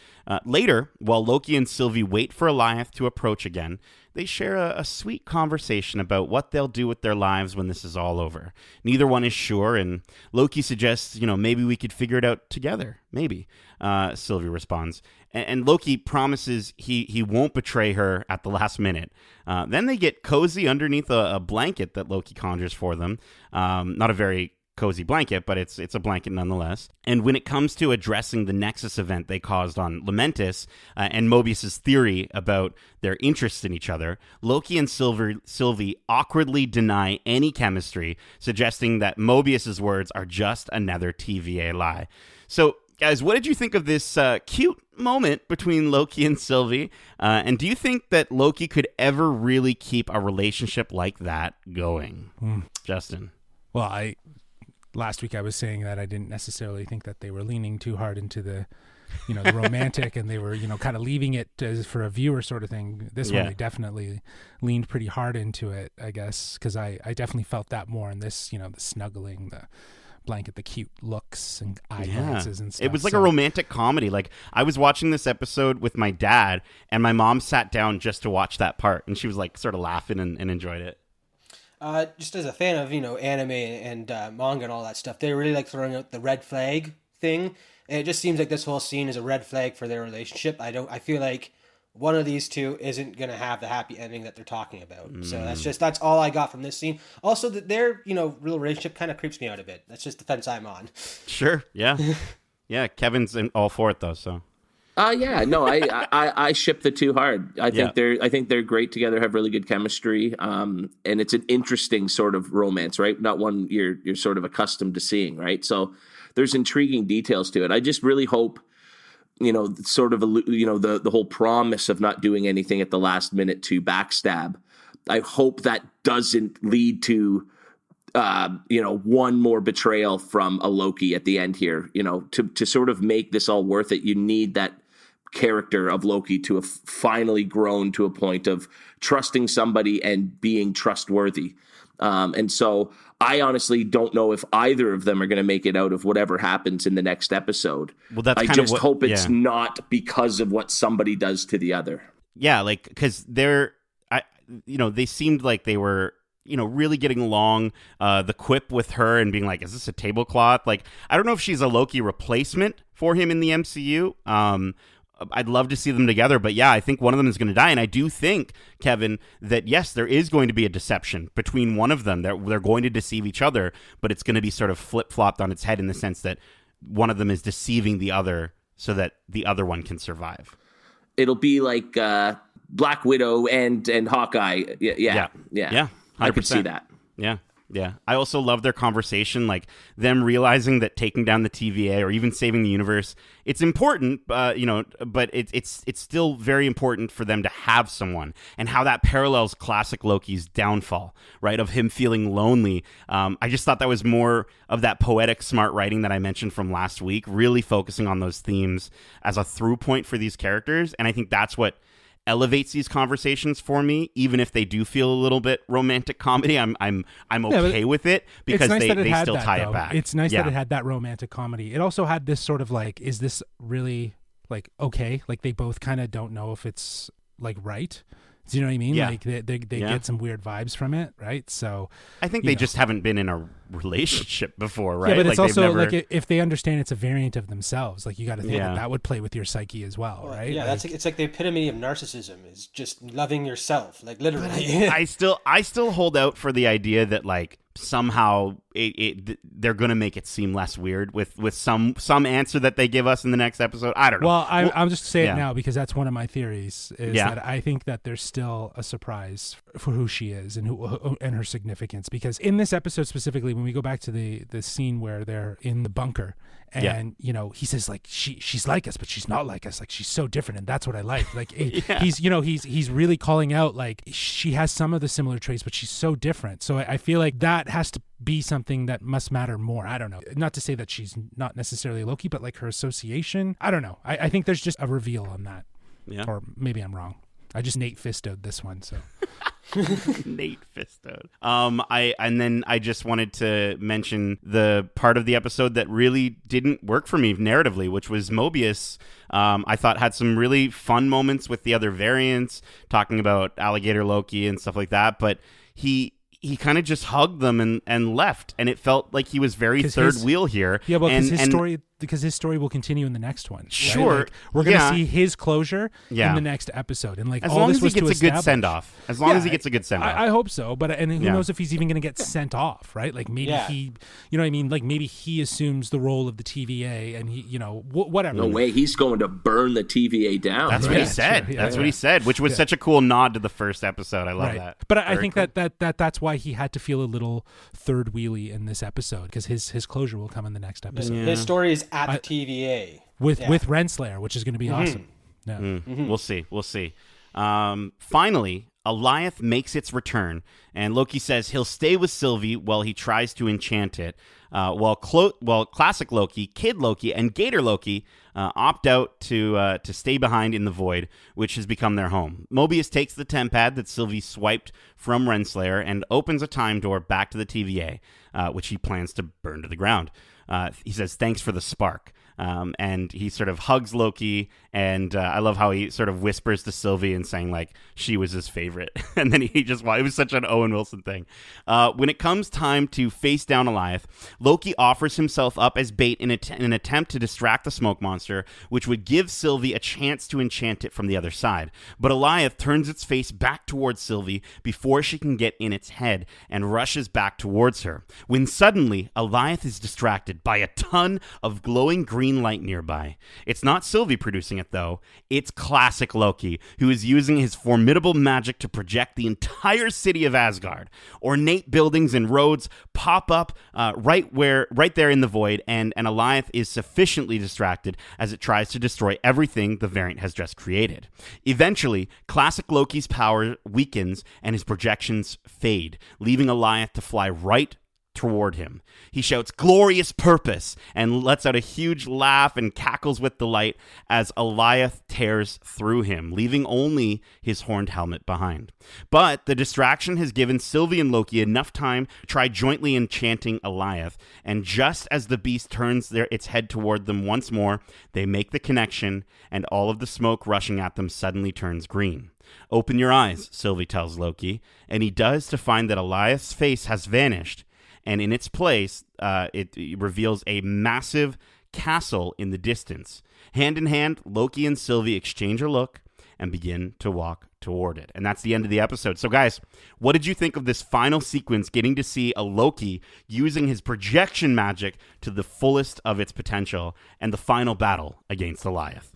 Later, while Loki and Sylvie wait for Alioth to approach again, they share a sweet conversation about what they'll do with their lives when this is all over. Neither one is sure, and Loki suggests, maybe we could figure it out together. Maybe. Sylvie responds. And Loki promises he won't betray her at the last minute. Then they get cozy underneath a blanket that Loki conjures for them. Not a very cozy blanket, but it's a blanket nonetheless. And when it comes to addressing the Nexus event they caused on Lamentis and Mobius's theory about their interest in each other, Loki and Sylvie awkwardly deny any chemistry, suggesting that Mobius's words are just another TVA lie. So, guys, what did you think of this cute moment between Loki and Sylvie? And do you think that Loki could ever really keep a relationship like that going? Justin? Well, last week I was saying that I didn't necessarily think that they were leaning too hard into the romantic, and they were, kind of leaving it for a viewer sort of thing. This one, they definitely leaned pretty hard into it, I guess, because I definitely felt that more in this, the snuggling, the blanket, the cute looks and eye glances and stuff. It was like a romantic comedy. Like, I was watching this episode with my dad, and my mom sat down just to watch that part, and she was like sort of laughing and enjoyed it. Just as a fan of, anime and manga and all that stuff, they really like throwing out the red flag thing. And it just seems like this whole scene is a red flag for their relationship. I feel like one of these two isn't going to have the happy ending that they're talking about. So that's all I got from this scene. Also, that their, real relationship kind of creeps me out a bit. That's just the fence I'm on. Sure. Yeah. Yeah. Kevin's all for it though. So. I ship the two hard. I think they're great together, have really good chemistry. And it's an interesting sort of romance, right? Not one you're sort of accustomed to seeing, right? So there's intriguing details to it. I just really hope, sort of, the whole promise of not doing anything at the last minute to backstab. I hope that doesn't lead to, one more betrayal from a Loki at the end here, to sort of make this all worth it. You need that character of Loki to have finally grown to a point of trusting somebody and being trustworthy. And so I honestly don't know if either of them are going to make it out of whatever happens in the next episode. Well, that's I just hope it's not because of what somebody does to the other. Yeah, like, because they seemed like they were, really getting along. The quip with her and being like, is this a tablecloth? Like, I don't know if she's a Loki replacement for him in the MCU. I'd love to see them together, but yeah, I think one of them is going to die. And I do think, Kevin, that yes, there is going to be a deception between one of them. They're going to deceive each other, but it's going to be sort of flip-flopped on its head in the sense that one of them is deceiving the other so that the other one can survive. It'll be like Black Widow and Hawkeye. Yeah. 100%. I could see that. Yeah. I also love their conversation, like them realizing that taking down the TVA or even saving the universe, it's important, but it's still very important for them to have someone, and how that parallels classic Loki's downfall, right? Of him feeling lonely. I just thought that was more of that poetic, smart writing that I mentioned from last week, really focusing on those themes as a through point for these characters. And I think that's what elevates these conversations for me, even if they do feel a little bit romantic comedy. I'm okay with it because nice they still tie it back. It's nice that it had that romantic comedy. It also had this sort of like, is this really like okay? Like they both kind of don't know if it's like right. Do you know what I mean? Yeah. Like they get some weird vibes from it, right? So I think they just haven't been in a relationship before, right? Yeah, but it's like also like if they understand it's a variant of themselves, like you got to think that would play with your psyche as well, right? Yeah, like, it's like the epitome of narcissism is just loving yourself, like literally. I still hold out for the idea that like somehow they're going to make it seem less weird with some answer that they give us in the next episode. I don't know. Well, I'll just say it now because that's one of my theories. Is that I think that there's still a surprise for who she is and her significance. Because in this episode specifically, when we go back to the scene where they're in the bunker. And he says like she's like us, but she's not like us. Like she's so different, and that's what I like. Like he's really calling out like she has some of the similar traits, but she's so different. So I feel like that has to be something that must matter more. I don't know. Not to say that she's not necessarily Loki, but like her association. I don't know. I think there's just a reveal on that. Yeah. Or maybe I'm wrong. I just Nate Fistoed this one, so. Nate Fistoed. I just wanted to mention the part of the episode that really didn't work for me narratively, which was Mobius. I thought had some really fun moments with the other variants, talking about Alligator Loki and stuff like that, but he kind of just hugged them and left, and it felt like he was very third wheel here. Yeah, well, because his story will continue in the next one. Right? Sure, like, we're gonna see his closure in the next episode, and like as all long this as he was gets to a good send off. As long as he gets a good send off, I hope so. But who knows if he's even gonna get sent off? Right? Like maybe he, you know what I mean? Like maybe he assumes the role of the TVA, and he, whatever. No way, he's going to burn the TVA down. That's what he said. That's what he said, which was such a cool nod to the first episode. I love that. But I think cool. that's why he had to feel a little third wheely in this episode, because his closure will come in the next episode. His story is at the TVA with Renslayer, which is going to be awesome. Yeah. We'll see. Finally, Alioth makes its return, and Loki says he'll stay with Sylvie while he tries to enchant it. While Classic Loki, Kid Loki, and Gator Loki opt out to stay behind in the void, which has become their home. Mobius takes the tempad that Sylvie swiped from Renslayer and opens a time door back to the TVA, which he plans to burn to the ground. He says, "Thanks for the spark." And he sort of hugs Loki, and I love how he sort of whispers to Sylvie and saying like she was his favorite, and then it was such an Owen Wilson thing. When it comes time to face down Alioth, Loki offers himself up as bait in an attempt to distract the smoke monster, which would give Sylvie a chance to enchant it from the other side. But Alioth turns its face back towards Sylvie before she can get in its head and rushes back towards her, when suddenly Alioth is distracted by a ton of glowing green light nearby. It's not Sylvie producing it, though. It's Classic Loki, who is using his formidable magic to project the entire city of Asgard. Ornate buildings and roads pop up right there in the void, and Alioth is sufficiently distracted as it tries to destroy everything the variant has just created. Eventually, Classic Loki's power weakens and his projections fade, leaving Alioth to fly right toward him. He shouts glorious purpose and lets out a huge laugh and cackles with delight as Alioth tears through him, leaving only his horned helmet behind. But the distraction has given Sylvie and Loki enough time to try jointly enchanting Alioth, and just as the beast turns its head toward them once more, they make the connection, and all of the smoke rushing at them suddenly turns green. "Open your eyes," Sylvie tells Loki, and he does, to find that Alioth's face has vanished, and in its place, it reveals a massive castle in the distance. Hand in hand, Loki and Sylvie exchange a look and begin to walk toward it. And that's the end of the episode. So guys, what did you think of this final sequence, getting to see a Loki using his projection magic to the fullest of its potential, and the final battle against Alioth?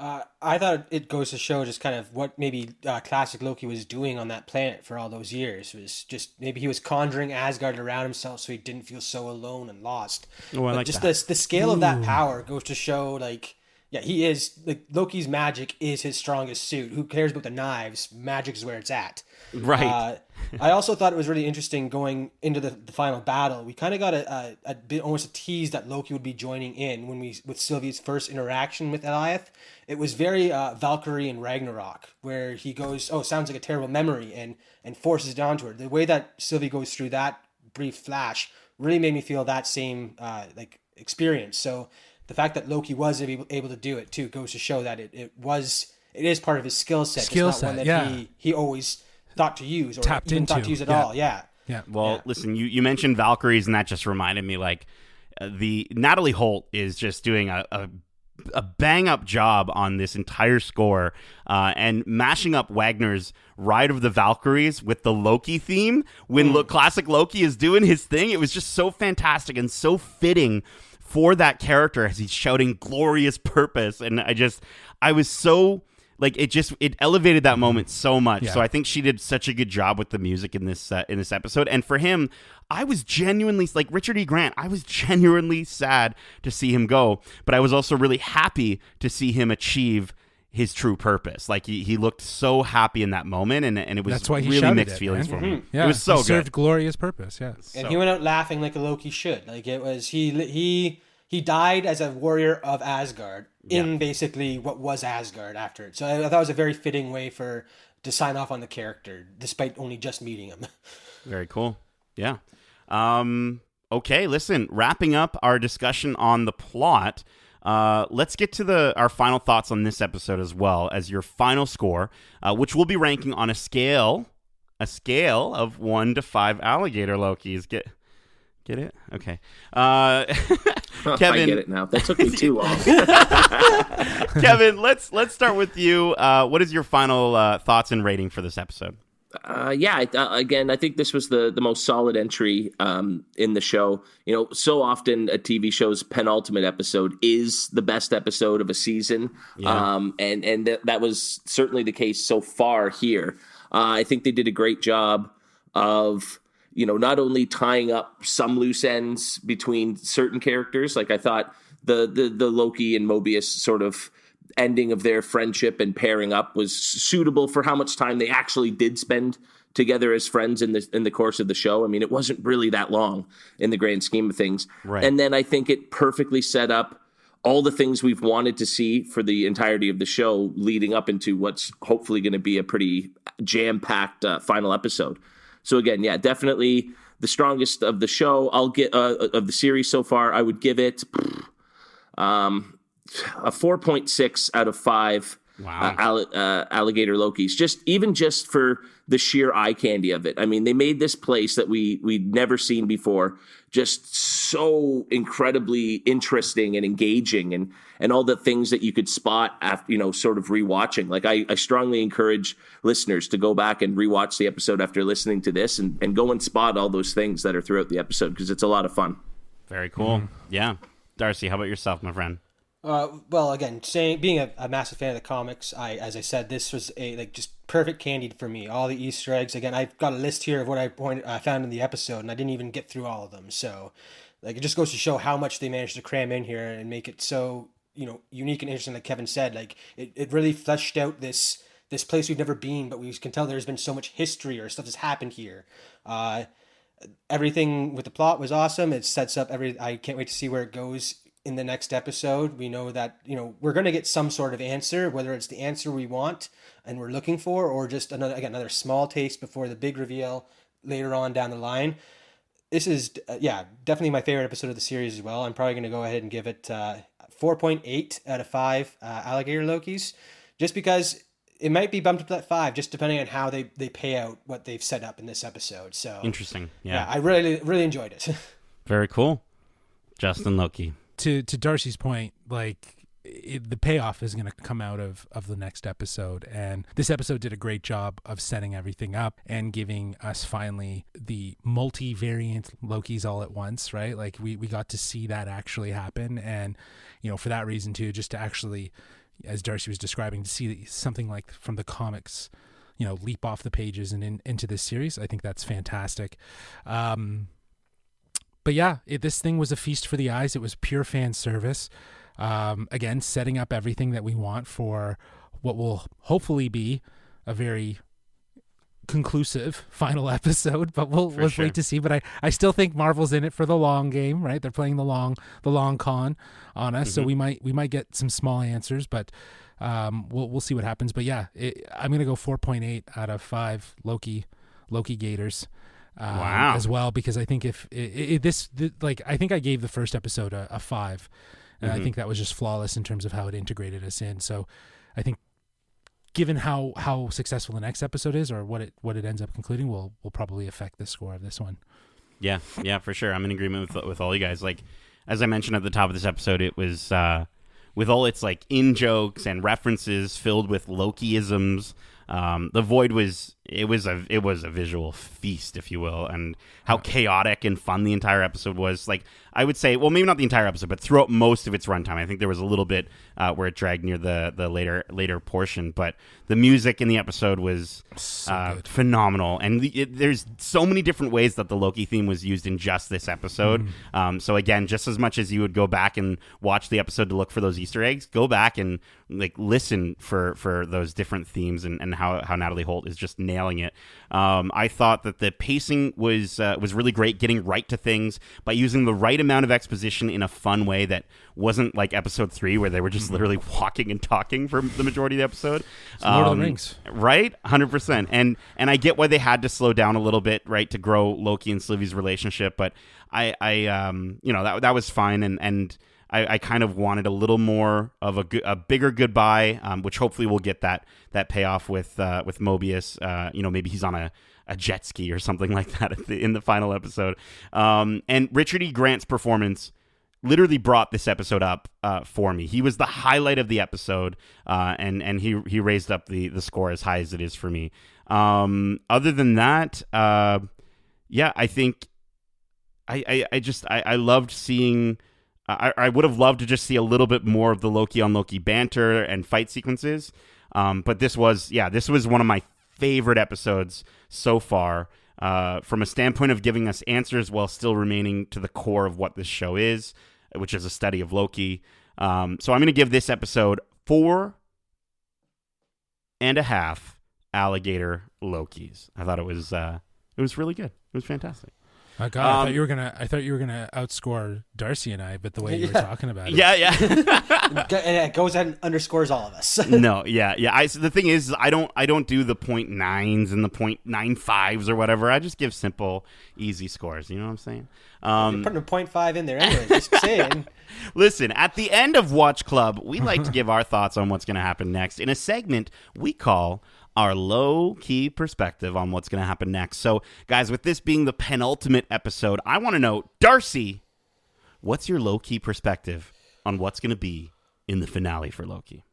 I thought it goes to show just kind of what maybe Classic Loki was doing on that planet for all those years. It was just maybe he was conjuring Asgard around himself so he didn't feel so alone and lost. Oh, I like just that. The scale of that power goes to show like, yeah, he is like Loki's magic is his strongest suit. Who cares about the knives? Magic is where it's at. Right. I also thought it was really interesting going into the final battle. We kind of got a bit, almost a tease that Loki would be joining in with Sylvie's first interaction with Alioth. It was very Valkyrie and Ragnarok, where he goes, "Oh, sounds like a terrible memory," and forces it onto her. The way that Sylvie goes through that brief flash really made me feel that same like experience. So the fact that Loki was able to do it too goes to show that it is part of his skill set. It's not one that he always thought to use or tapped even into. thought to use at all. Yeah. Well, listen, you mentioned Valkyries, and that just reminded me, like, the Natalie Holt is just doing a a bang up job on this entire score, and mashing up Wagner's Ride of the Valkyries with the Loki theme when classic Loki is doing his thing. It was just so fantastic and so fitting for that character as he's shouting glorious purpose. And I was so like, it elevated that moment so much. Yeah. So I think she did such a good job with the music in this episode. And for him, I was genuinely, like Richard E. Grant, I was genuinely sad to see him go, but I was also really happy to see him achieve his true purpose. Like he looked so happy in that moment, and it was That's why he really shouted mixed it, feelings man. for him. Yeah, It was so he good. served glorious purpose. Yeah, And he went out laughing like a Loki should. Like it was he died as a warrior of Asgard in basically what was Asgard after it. So I thought it was a very fitting way to sign off on the character, despite only just meeting him. Very cool. Yeah. Okay, listen, wrapping up our discussion on the plot, let's get to our final thoughts on this episode as well as your final score, which we'll be ranking on a scale of 1 to 5 alligator Lokis. Get it? Okay. Kevin, I get it now. That took me too long. Kevin, let's start with you. What is your final thoughts and rating for this episode? Again, I think this was the most solid entry in the show. You know, so often a TV show's penultimate episode is the best episode of a season, and that was certainly the case so far here. I think they did a great job of, you know, not only tying up some loose ends between certain characters. Like I thought the Loki and Mobius sort of ending of their friendship and pairing up was suitable for how much time they actually did spend together as friends in the course of the show. I mean, it wasn't really that long in the grand scheme of things. Right. And then I think it perfectly set up all the things we've wanted to see for the entirety of the show leading up into what's hopefully going to be a pretty jam-packed final episode. So again, yeah, definitely the strongest of the show. I'll get of the series so far. I would give it a 4.6 out of 5. Wow. Alligator Lokis, just for the sheer eye candy of it. I mean, they made this place that we'd never seen before just so incredibly interesting and engaging, and all the things that you could spot after, you know, sort of rewatching. Like I strongly encourage listeners to go back and rewatch the episode after listening to this and go and spot all those things that are throughout the episode, because it's a lot of fun. Very cool. Yeah. Darcy, how about yourself, my friend? Well, again, being a massive fan of the comics, as I said, this was just perfect candy for me. All the Easter eggs. Again, I've got a list here of what I found in the episode, and I didn't even get through all of them. So, it just goes to show how much they managed to cram in here and make it so, you know, unique and interesting. Like Kevin said, it really fleshed out this place we've never been, but we can tell there's been so much history or stuff that's happened here. Everything with the plot was awesome. It sets up I can't wait to see where it goes in the next episode. We know that, you know, we're going to get some sort of answer, whether it's the answer we want and we're looking for, or just another small taste before the big reveal later on down the line. This is, definitely my favorite episode of the series as well. I'm probably going to go ahead and give it 4.8 out of 5 alligator Lokis, just because it might be bumped up to that 5, just depending on how they pay out what they've set up in this episode. So Interesting. Yeah. I really, really enjoyed it. Very cool. Justin, Loki. To Darcy's point, the payoff is going to come out of the next episode, and this episode did a great job of setting everything up and giving us finally the multivariant Lokis all at once, right? Like we got to see that actually happen, and you know, for that reason too, just to actually, as Darcy was describing, to see something like from the comics, you know, leap off the pages and into this series, I think that's fantastic. But yeah, this thing was a feast for the eyes. It was pure fan service. Again, setting up everything that we want for what will hopefully be a very conclusive final episode, but we'll wait to see. But I still think Marvel's in it for the long game, right? They're playing the long con on us. So we might get some small answers, but we'll see what happens. But yeah, I'm gonna go 4.8 out of 5 Loki Gators. Wow. As well, because I think I think I gave the first episode a 5, and I think that was just flawless in terms of how it integrated us in. So I think, given how successful the next episode is, or what it ends up concluding, will probably affect the score of this one. Yeah, for sure. I'm in agreement with all you guys. Like, as I mentioned at the top of this episode, it was with all its like in jokes and references filled with Lokiisms. The Void was a visual feast, if you will, and how chaotic and fun the entire episode was. Like, I would say, well, maybe not the entire episode, but throughout most of its runtime. I think there was a little bit where it dragged near the later portion, but the music in the episode was phenomenal, and there's so many different ways that the Loki theme was used in just this episode. So again, just as much as you would go back and watch the episode to look for those Easter eggs, go back and like listen for those different themes and how Natalie Holt is just nailing it. I thought that the pacing was really great, getting right to things by using the right amount of exposition in a fun way that wasn't like episode 3 where they were just literally walking and talking for the majority of the episode. Lord of the Rings. Right? 100%. And I get why they had to slow down a little bit, right, to grow Loki and Sylvie's relationship, but I that was fine, and I kind of wanted a little more of a bigger goodbye, which hopefully we'll get that payoff with Mobius. Maybe he's on a jet ski or something like that in the final episode. And Richard E. Grant's performance literally brought this episode up for me. He was the highlight of the episode, and he raised up the score as high as it is for me. Other than that, I think I loved seeing. I would have loved to just see a little bit more of the Loki on Loki banter and fight sequences. But this was one of my favorite episodes so far, from a standpoint of giving us answers while still remaining to the core of what this show is, which is a study of Loki. So I'm going to give this episode 4.5 alligator Lokis. I thought it was really good. It was fantastic. My God, I thought you were gonna outscore Darcy and I, but the way you were talking about it, yeah, and it goes and underscores all of us. No, yeah. So the thing is, I don't do the 0.9s and the 0.95s or whatever. I just give simple, easy scores. You know what I'm saying? You're putting a 0.5 in there anyway. Just saying. Listen, at the end of Watch Club, we like to give our thoughts on what's going to happen next in a segment we call our low-key perspective on what's going to happen next. So, guys, with this being the penultimate episode, I want to know, Darcy, what's your low-key perspective on what's going to be in the finale for Loki?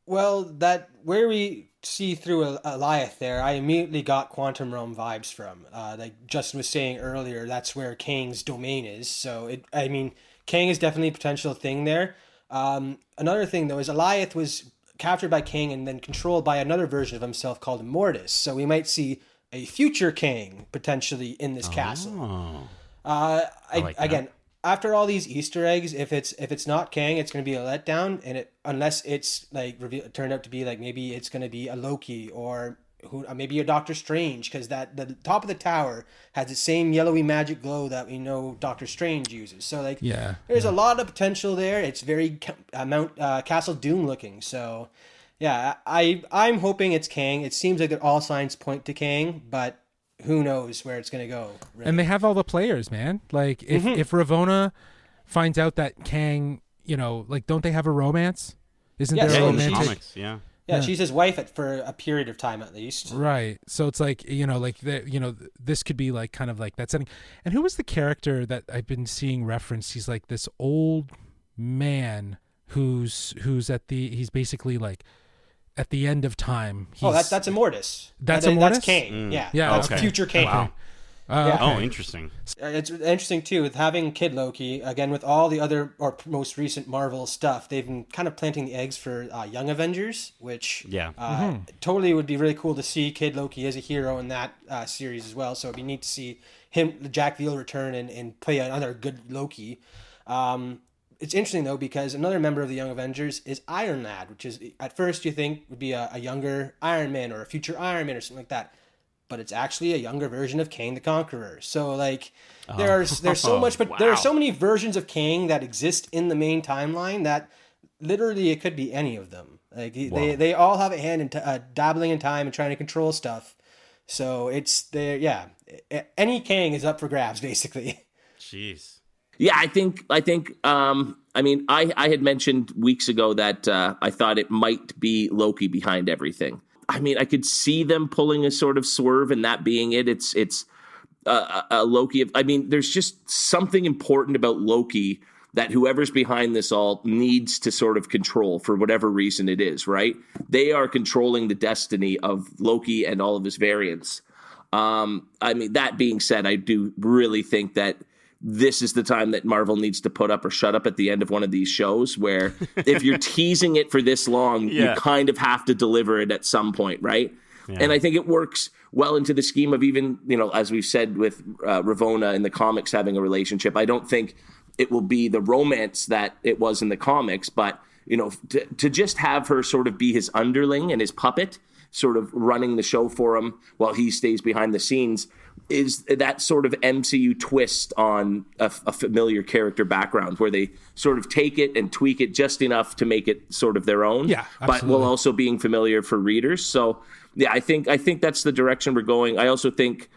Well, that where we see through Eliath there, I immediately got Quantum Realm vibes from. Like Justin was saying earlier, that's where Kang's domain is. So, Kang is definitely a potential thing there. Another thing, though, is Eliath was captured by Kang and then controlled by another version of himself called Immortus. So we might see a future Kang potentially in this castle. Again, after all these Easter eggs, if it's not Kang, it's going to be a letdown. And unless it's like turned out to be like maybe it's going to be a Loki or maybe a Doctor Strange, because the top of the tower has the same yellowy magic glow that we know Doctor Strange uses. So there's a lot of potential there. It's very Mount Castle Doom looking. So I'm hoping it's Kang. It seems like all signs point to Kang, but who knows where it's going to go. Really. And they have all the players, man. Like if Ravonna finds out that Kang, don't they have a romance? Isn't there a romantic? Comics, yeah. Yeah, she's his wife for a period of time at least. Right. So it's like, this could be like kind of like that setting. And who was the character that I've been seeing referenced? He's like this old man who's he's basically like at the end of time. That's Immortus. That's Immortus? That's Kang. Yeah. That's okay. future Kang. Wow. Yeah. Oh, interesting. It's interesting too with having Kid Loki again with all the other or most recent Marvel stuff. They've been kind of planting the eggs for Young Avengers, which totally would be really cool to see Kid Loki as a hero in that series as well. So it'd be neat to see him, Jack Veal, return and play another good Loki. It's interesting though because another member of the Young Avengers is Iron Lad, which is at first you think would be a younger Iron Man or a future Iron Man or something like that. But it's actually a younger version of Kang the Conqueror. So there's so much, but there are so many versions of Kang that exist in the main timeline that literally it could be any of them. Like they all have a hand in dabbling in time and trying to control stuff. So it's there. Yeah, any Kang is up for grabs basically. Jeez. Yeah, I think. I had mentioned weeks ago that I thought it might be Loki behind everything. I could see them pulling a sort of swerve and that being it. It's a Loki. There's just something important about Loki that whoever's behind this all needs to sort of control for whatever reason it is, right? They are controlling the destiny of Loki and all of his variants. I mean, that being said, I do really think that this is the time that Marvel needs to put up or shut up at the end of one of these shows, where if you're teasing it for this long, you kind of have to deliver it at some point, right? Yeah. And I think it works well into the scheme of even, as we've said with Ravonna in the comics having a relationship. I don't think it will be the romance that it was in the comics, but, to just have her sort of be his underling and his puppet, sort of running the show for him while he stays behind the scenes, is that sort of MCU twist on a familiar character background, where they sort of take it and tweak it just enough to make it sort of their own, but while also being familiar for readers. So, yeah, I think that's the direction we're going. I also think,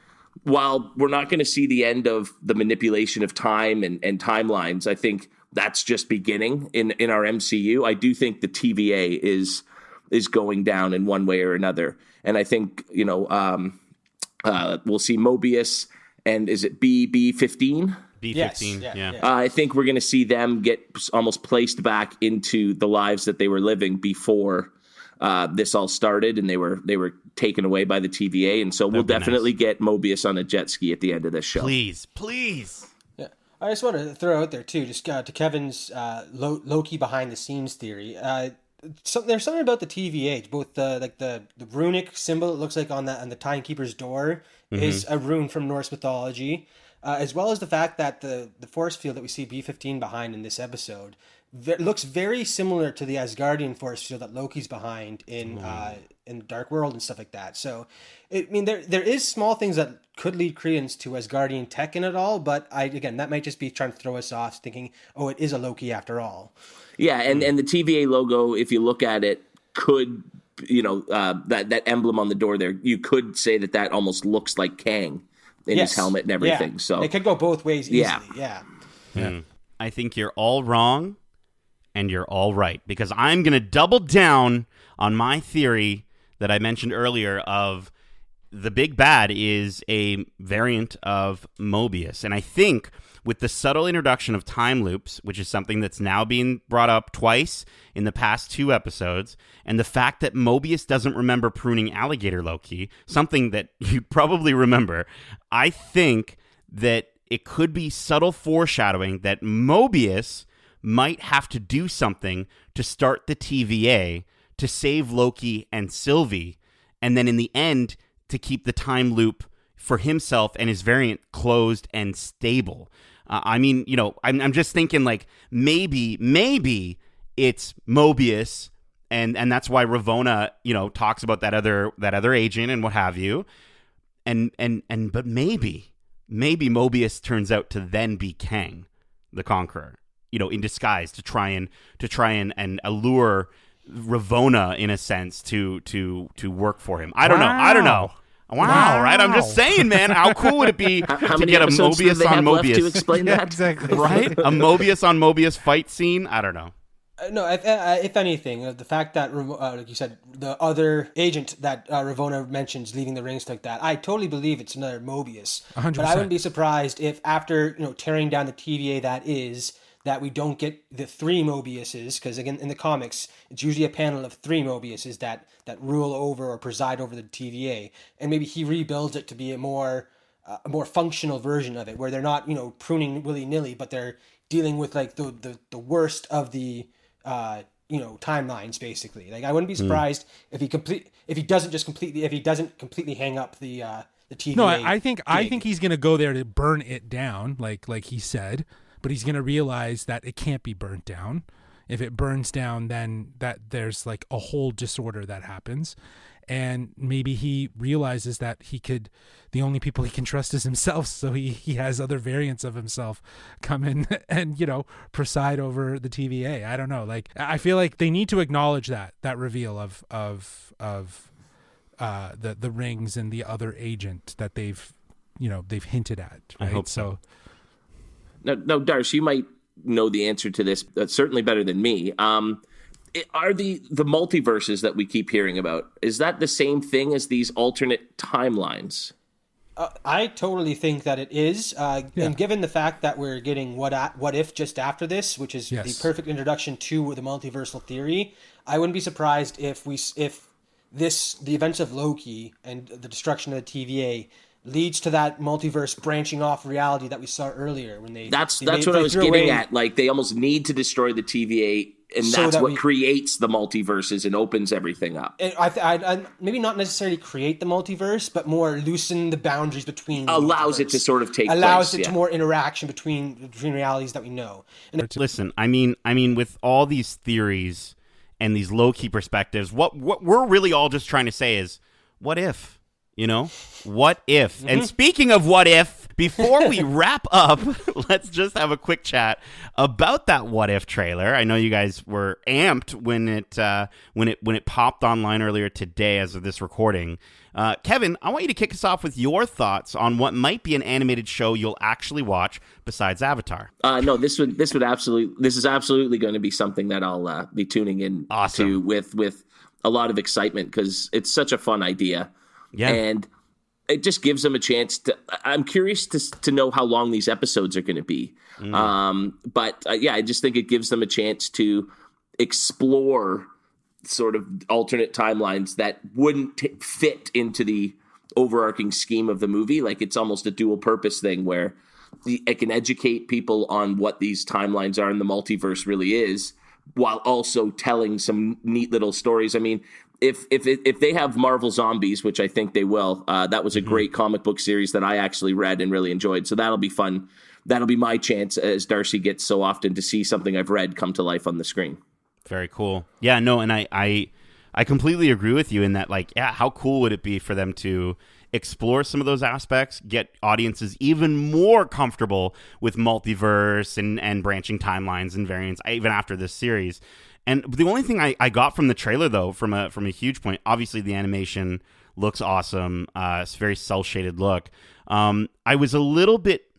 while we're not going to see the end of the manipulation of time and timelines, I think that's just beginning in our MCU. I do think the TVA is going down in one way or another. And I think, we'll see Mobius and is it B15? B15, yes. yeah. I think we're going to see them get almost placed back into the lives that they were living before this all started, and they were taken away by the TVA. And so we'll definitely get Mobius on a jet ski at the end of this show. Please. Yeah, I just want to throw out there too, just to Kevin's Loki behind the scenes theory. There's something about the TVA, both the runic symbol it looks like on the timekeeper's door is a rune from Norse mythology, as well as the fact that the force field that we see B15 behind in this episode looks very similar to the Asgardian force field that Loki's behind in Dark World and stuff like that. So, there is small things that could lead credence to Asgardian tech in it all, but that might just be trying to throw us off, thinking, oh, it is a Loki after all. Yeah, and the TVA logo, if you look at it, could, that emblem on the door there, you could say that almost looks like Kang in his helmet and everything. Yeah. So it could go both ways easily. Yeah. I think you're all wrong and you're all right, because I'm going to double down on my theory that I mentioned earlier of the big bad is a variant of Mobius. And I think with the subtle introduction of time loops, which is something that's now being brought up twice in the past 2 episodes, and the fact that Mobius doesn't remember pruning alligator Loki, something that you probably remember, I think that it could be subtle foreshadowing that Mobius might have to do something to start the TVA to save Loki and Sylvie, and then in the end to keep the time loop for himself and his variant closed and stable. I'm just thinking like maybe it's Mobius, and that's why Ravonna, talks about that other agent and what have you, but maybe Mobius turns out to then be Kang, the Conqueror, in disguise to try and allure Ravonna in a sense to work for him. I don't know. Wow, right? I'm just saying, man. How cool would it be to get a Mobius on Mobius? To explain that? Exactly. Right? A Mobius on Mobius fight scene? I don't know. No, if anything, the fact that, like you said, the other agent that Ravonna mentions leaving the rings like that, I totally believe it's another Mobius. 100%. But I wouldn't be surprised if after tearing down the TVA that we don't get the 3 Mobiuses, because again in the comics it's usually a panel of 3 Mobiuses that rule over or preside over the TVA, and maybe he rebuilds it to be a more functional version of it, where they're not pruning willy-nilly, but they're dealing with like the worst of the timelines basically. Like I wouldn't be surprised if he doesn't completely hang up the TVA. No, I think he's gonna go there to burn it down, like he said. But he's going to realize that it can't be burnt down. If it burns down, then there's like a whole disorder that happens. And maybe he realizes that the only people he can trust is himself. So he has other variants of himself come in and, preside over the TVA. I don't know. Like, I feel like they need to acknowledge that reveal of the rings and the other agent that they've hinted at. Right? I hope so. Now, Darcy, you might know the answer to this, certainly better than me. Are the multiverses that we keep hearing about, is that the same thing as these alternate timelines? I totally think that it is. And given the fact that we're getting what if just after this, which is the perfect introduction to the multiversal theory, I wouldn't be surprised if the events of Loki and the destruction of the TVA leads to that multiverse branching off reality that we saw earlier when that's what I was getting at. Like, they almost need to destroy the TVA, and that's what creates the multiverses and opens everything up. And I maybe not necessarily create the multiverse, but more loosen the boundaries between. Allows it to sort of take allows place, it to more interaction between realities that we know. And listen, I mean, with all these theories and these Loki perspectives, what we're really all just trying to say is, what if? You know, what if? And speaking of what if, before we wrap up, let's just have a quick chat about that what if trailer. I know you guys were amped when it popped online earlier today as of this recording. Kevin, I want you to kick us off with your thoughts on what might be an animated show you'll actually watch besides Avatar. No, this is absolutely going to be something that I'll be tuning in to with a lot of excitement, because it's such a fun idea. Yeah. And it just gives them a chance to. I'm curious to know how long these episodes are going to be. But I just think it gives them a chance to explore sort of alternate timelines that wouldn't fit into the overarching scheme of the movie. Like, it's almost a dual purpose thing where it can educate people on what these timelines are and the multiverse really is, while also telling some neat little stories. I mean, if they have Marvel Zombies, which I think they will, that was a great comic book series that I actually read and really enjoyed. So that'll be fun. That'll be my chance, as Darcy gets so often, to see something I've read come to life on the screen. Very cool. Yeah, no, and I completely agree with you in that, like, yeah, how cool would it be for them to explore some of those aspects, get audiences even more comfortable with multiverse and branching timelines and variants, even after this series. And the only thing I got from the trailer, though, from a huge point, obviously the animation looks awesome. It's a very cel-shaded look. I was a little bit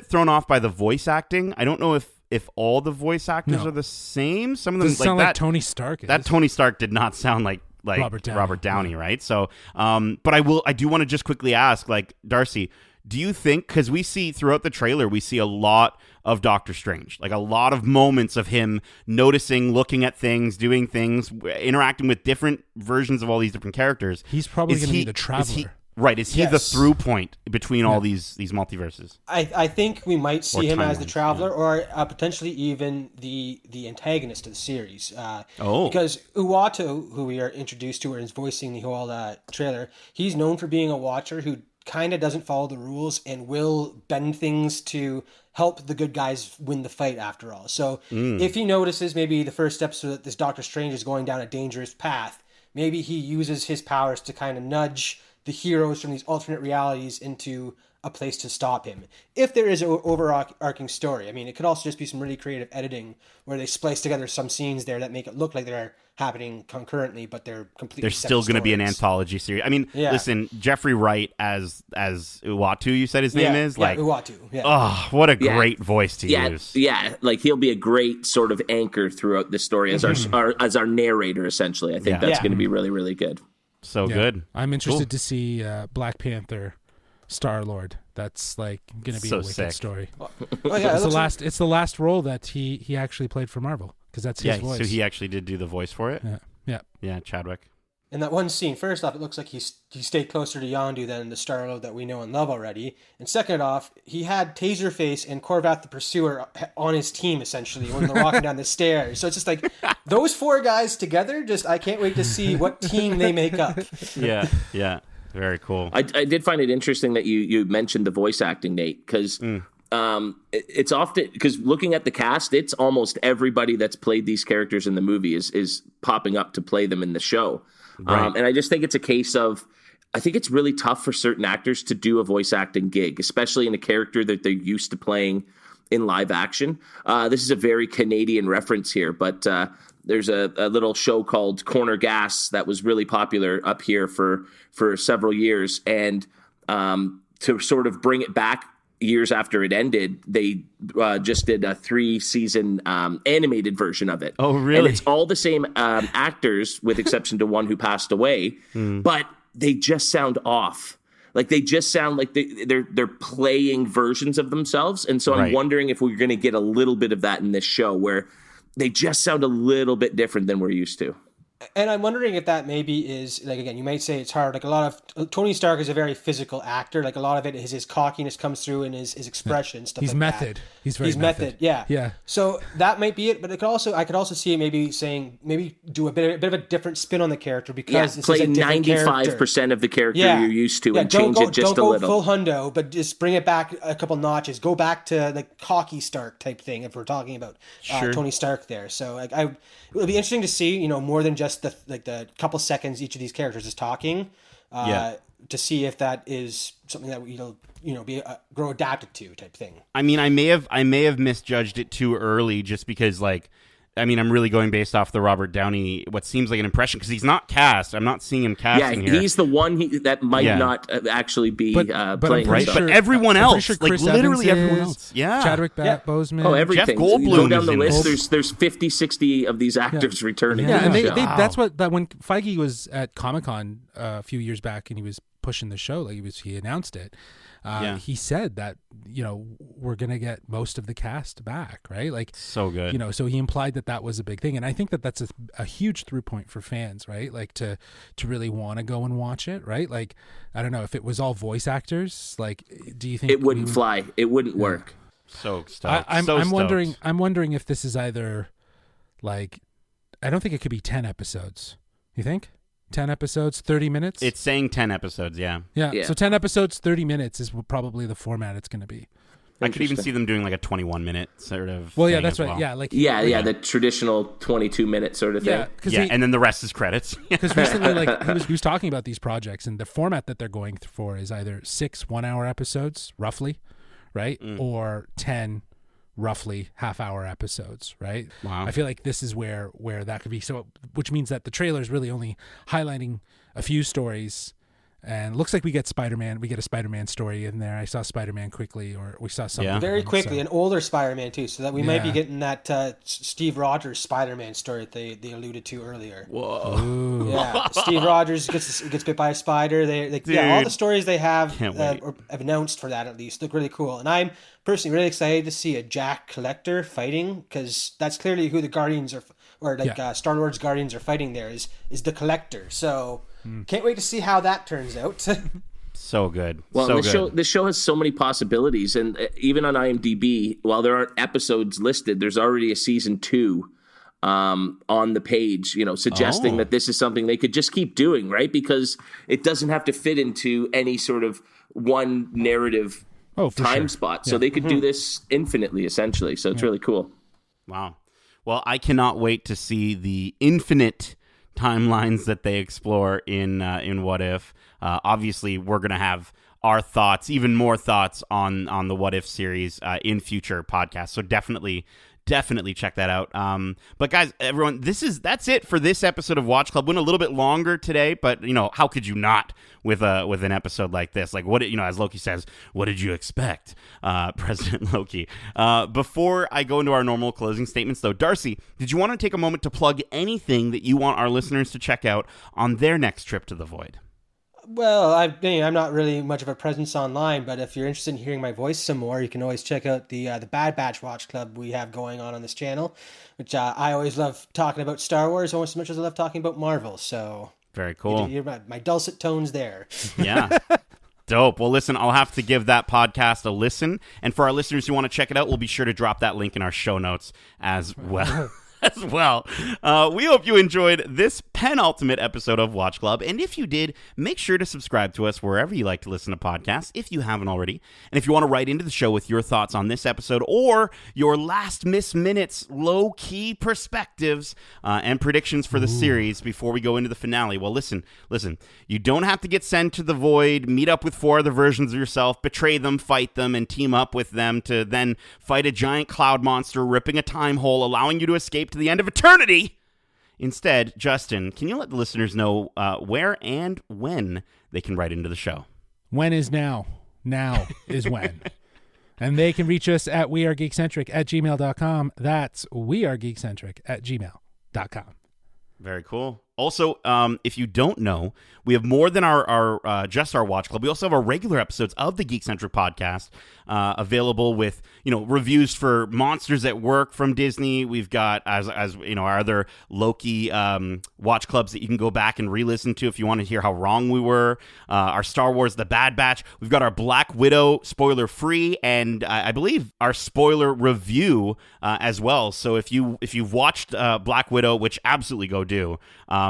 thrown off by the voice acting. I don't know if all the voice actors are the same. Some of them sound like Tony Stark. That Tony Stark did not sound like Robert Downey, right? So, but I do want to just quickly ask, like, Darcy, do you think, because we see throughout the trailer, we see a lot of Doctor Strange, like a lot of moments of him noticing, looking at things, doing things, interacting with different versions of all these different characters. He's probably going to be the traveler. Is he the through point between all these multiverses? I think we might see him as the traveler, or potentially even the antagonist of the series. Because Uatu, who we are introduced to or is voicing the whole trailer, he's known for being a watcher who kind of doesn't follow the rules and will bend things to help the good guys win the fight after all. So if he notices maybe the first episode that this Doctor Strange is going down a dangerous path, maybe he uses his powers to kind of nudge the heroes from these alternate realities into a place to stop him. If there is an overarching story, I mean, it could also just be some really creative editing where they splice together some scenes there that make it look like they're happening concurrently, but they're completely There's still going to be an anthology series. I mean, listen, Jeffrey Wright as Uatu, you said his name is? Like, Uatu. Yeah. Oh, what a great voice to use. Yeah, like, he'll be a great sort of anchor throughout the story as our narrator, essentially. I think that's going to be really, really good. So good. I'm interested to see Black Panther, Star-Lord. That's like going to be a wicked story. It's the last role that he actually played for Marvel, because that's his voice. So he actually did do the voice for it? Yeah, Chadwick. In that one scene, first off, it looks like he stayed closer to Yondu than the Star-Lord that we know and love already. And second off, he had Taserface and Korvath the Pursuer on his team, essentially, when they're walking down the stairs. So it's just like, those four guys together, I can't wait to see what team they make up. Yeah. Very cool. I did find it interesting that you mentioned the voice acting, Nate, because it's often, because looking at the cast, it's almost everybody that's played these characters in the movie is popping up to play them in the show. Right. And I just think it's a case of, I think it's really tough for certain actors to do a voice acting gig, especially in a character that they're used to playing in live action. This is a very Canadian reference here, but there's a little show called Corner Gas that was really popular up here for several years. And to sort of bring it back years after it ended, they just did a 3-season animated version of it. Oh, really? And it's all the same actors, with exception to one who passed away, but they just sound off. Like they just sound like they're playing versions of themselves. And so I'm wondering if we're going to get a little bit of that in this show where they just sound a little bit different than we're used to. And I'm wondering if that maybe is, like, again, you might say it's hard. Like a lot of Tony Stark is a very physical actor. Like a lot of it is his cockiness comes through in his expression, stuff He's like method. that. He's very method. Yeah. Yeah. So that might be it. But I could also see it maybe saying, maybe do a bit of a different spin on the character because this play is a different 95% of the character you're used to and change it just a little. Don't go full hundo, but just bring it back a couple notches. Go back to like cocky Stark type thing if we're talking about Tony Stark there. So like it would be interesting to see, you know, more than just the couple seconds each of these characters is talking, to see if that is something that we'll, you know, grow adapted to type thing. I mean, I may have misjudged it too early just because, like, I mean, I'm really going based off the Robert Downey, what seems like an impression, because he's not cast. I'm not seeing him casting here. Yeah, he's the one that might not actually be playing right. But everyone else, like literally everyone else. Yeah. Chadwick Boseman. Oh, everything. Jeff Goldblum. You go down the list, there's 50, 60 of these actors returning. Yeah, and that's what when Feige was at Comic-Con a few years back and he was pushing the show, like he announced it. He said that, you know, we're going to get most of the cast back, right? Like, so good. You know, so he implied that was a big thing. And I think that that's a huge through point for fans, right? Like to really want to go and watch it, right? Like, I don't know if it was all voice actors, like, do you think it wouldn't fly? It wouldn't work. So stoked. I'm wondering if this is either like, I don't think it could be 10 episodes. You think? 10 episodes, 30 minutes? It's saying 10 episodes, yeah. So 10 episodes, 30 minutes is probably the format it's going to be. I could even see them doing like a 21-minute sort of Well, yeah, that's right. well. Yeah, like the traditional 22-minute sort of thing. And then the rest is credits. Because recently, like he was talking about these projects, and the format that they're going for is either 6 1-hour episodes, roughly, right, or 10 roughly half-hour episodes, right? Wow. I feel like this is where that could be. So, which means that the trailer is really only highlighting a few stories, and looks like we get Spider-Man. We get a Spider-Man story in there. I saw Spider-Man quickly, or we saw something very quickly, an older Spider-Man too. So that we might be getting that Steve Rogers Spider-Man story that they alluded to earlier. Whoa! Ooh. Yeah, Steve Rogers gets bit by a spider. All the stories they have or have announced for that at least look really cool, and I'm personally really excited to see a Jack Collector fighting, because that's clearly who the Guardians are, or Star-Lord's Guardians are fighting there is the Collector. So can't wait to see how that turns out. So good. Well, this show has so many possibilities, and even on IMDb, while there aren't episodes listed, there's already a season 2 on the page, you know, suggesting that this is something they could just keep doing, right? Because it doesn't have to fit into any sort of one narrative time spot. So they could do this infinitely, essentially. So it's really cool. Wow. Well, I cannot wait to see the infinite timelines that they explore in What If. Obviously, we're going to have our thoughts, even more thoughts on the What If series in future podcasts. So definitely check that out. But guys, everyone, that's it for this episode of Watch Club. Went a little bit longer today, but you know, how could you not with an episode like this? Like, what, you know, as Loki says, what did you expect, President Loki? Before I go into our normal closing statements, though, Darcy, did you want to take a moment to plug anything that you want our listeners to check out on their next trip to the Void? Well, I'm not really much of a presence online, but if you're interested in hearing my voice some more, you can always check out the Bad Batch Watch Club we have going on this channel, which I always love talking about Star Wars almost as much as I love talking about Marvel. So very cool. You hear my dulcet tones there. Yeah. Dope. Well, listen, I'll have to give that podcast a listen. And for our listeners who want to check it out, we'll be sure to drop that link in our show notes as well. We hope you enjoyed this penultimate episode of Watch Club, and if you did, make sure to subscribe to us wherever you like to listen to podcasts if you haven't already. And if you want to write into the show with your thoughts on this episode or your last minutes low-key perspectives and predictions for the series before we go into the finale, well, listen, you don't have to get sent to the Void, meet up with 4 other versions of yourself, betray them, fight them, and team up with them to then fight a giant cloud monster ripping a time hole, allowing you to escape to the end of eternity. Instead, Justin, can you let the listeners know where and when they can write into the show? When is now. Now is when. And they can reach us at wearegeekcentric@gmail.com. That's wearegeekcentric@gmail.com. Very cool. Also, if you don't know, we have more than our just our watch club. We also have our regular episodes of the Geekcentric podcast available with reviews for Monsters at Work from Disney. We've got as our other Loki watch clubs that you can go back and re-listen to if you want to hear how wrong we were. Our Star Wars The Bad Batch. We've got our Black Widow spoiler free, and I believe our spoiler review as well. So if you've watched Black Widow, which absolutely go do,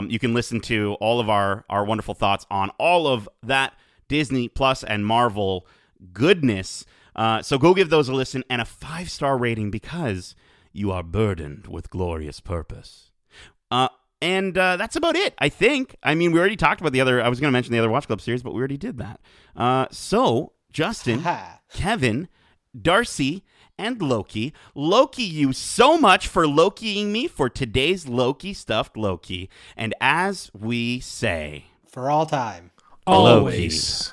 you can listen to all of our wonderful thoughts on all of that Disney Plus and Marvel goodness. So go give those a listen and a 5-star rating because you are burdened with glorious purpose. And that's about it, I think. I mean, we already talked about I was going to mention the other Watch Club series, but we already did that. So, Justin, Kevin, Darcy, and Loki. Loki, you so much for Lokiing me for today's Loki Stuffed Loki. And as we say, for all time. Always.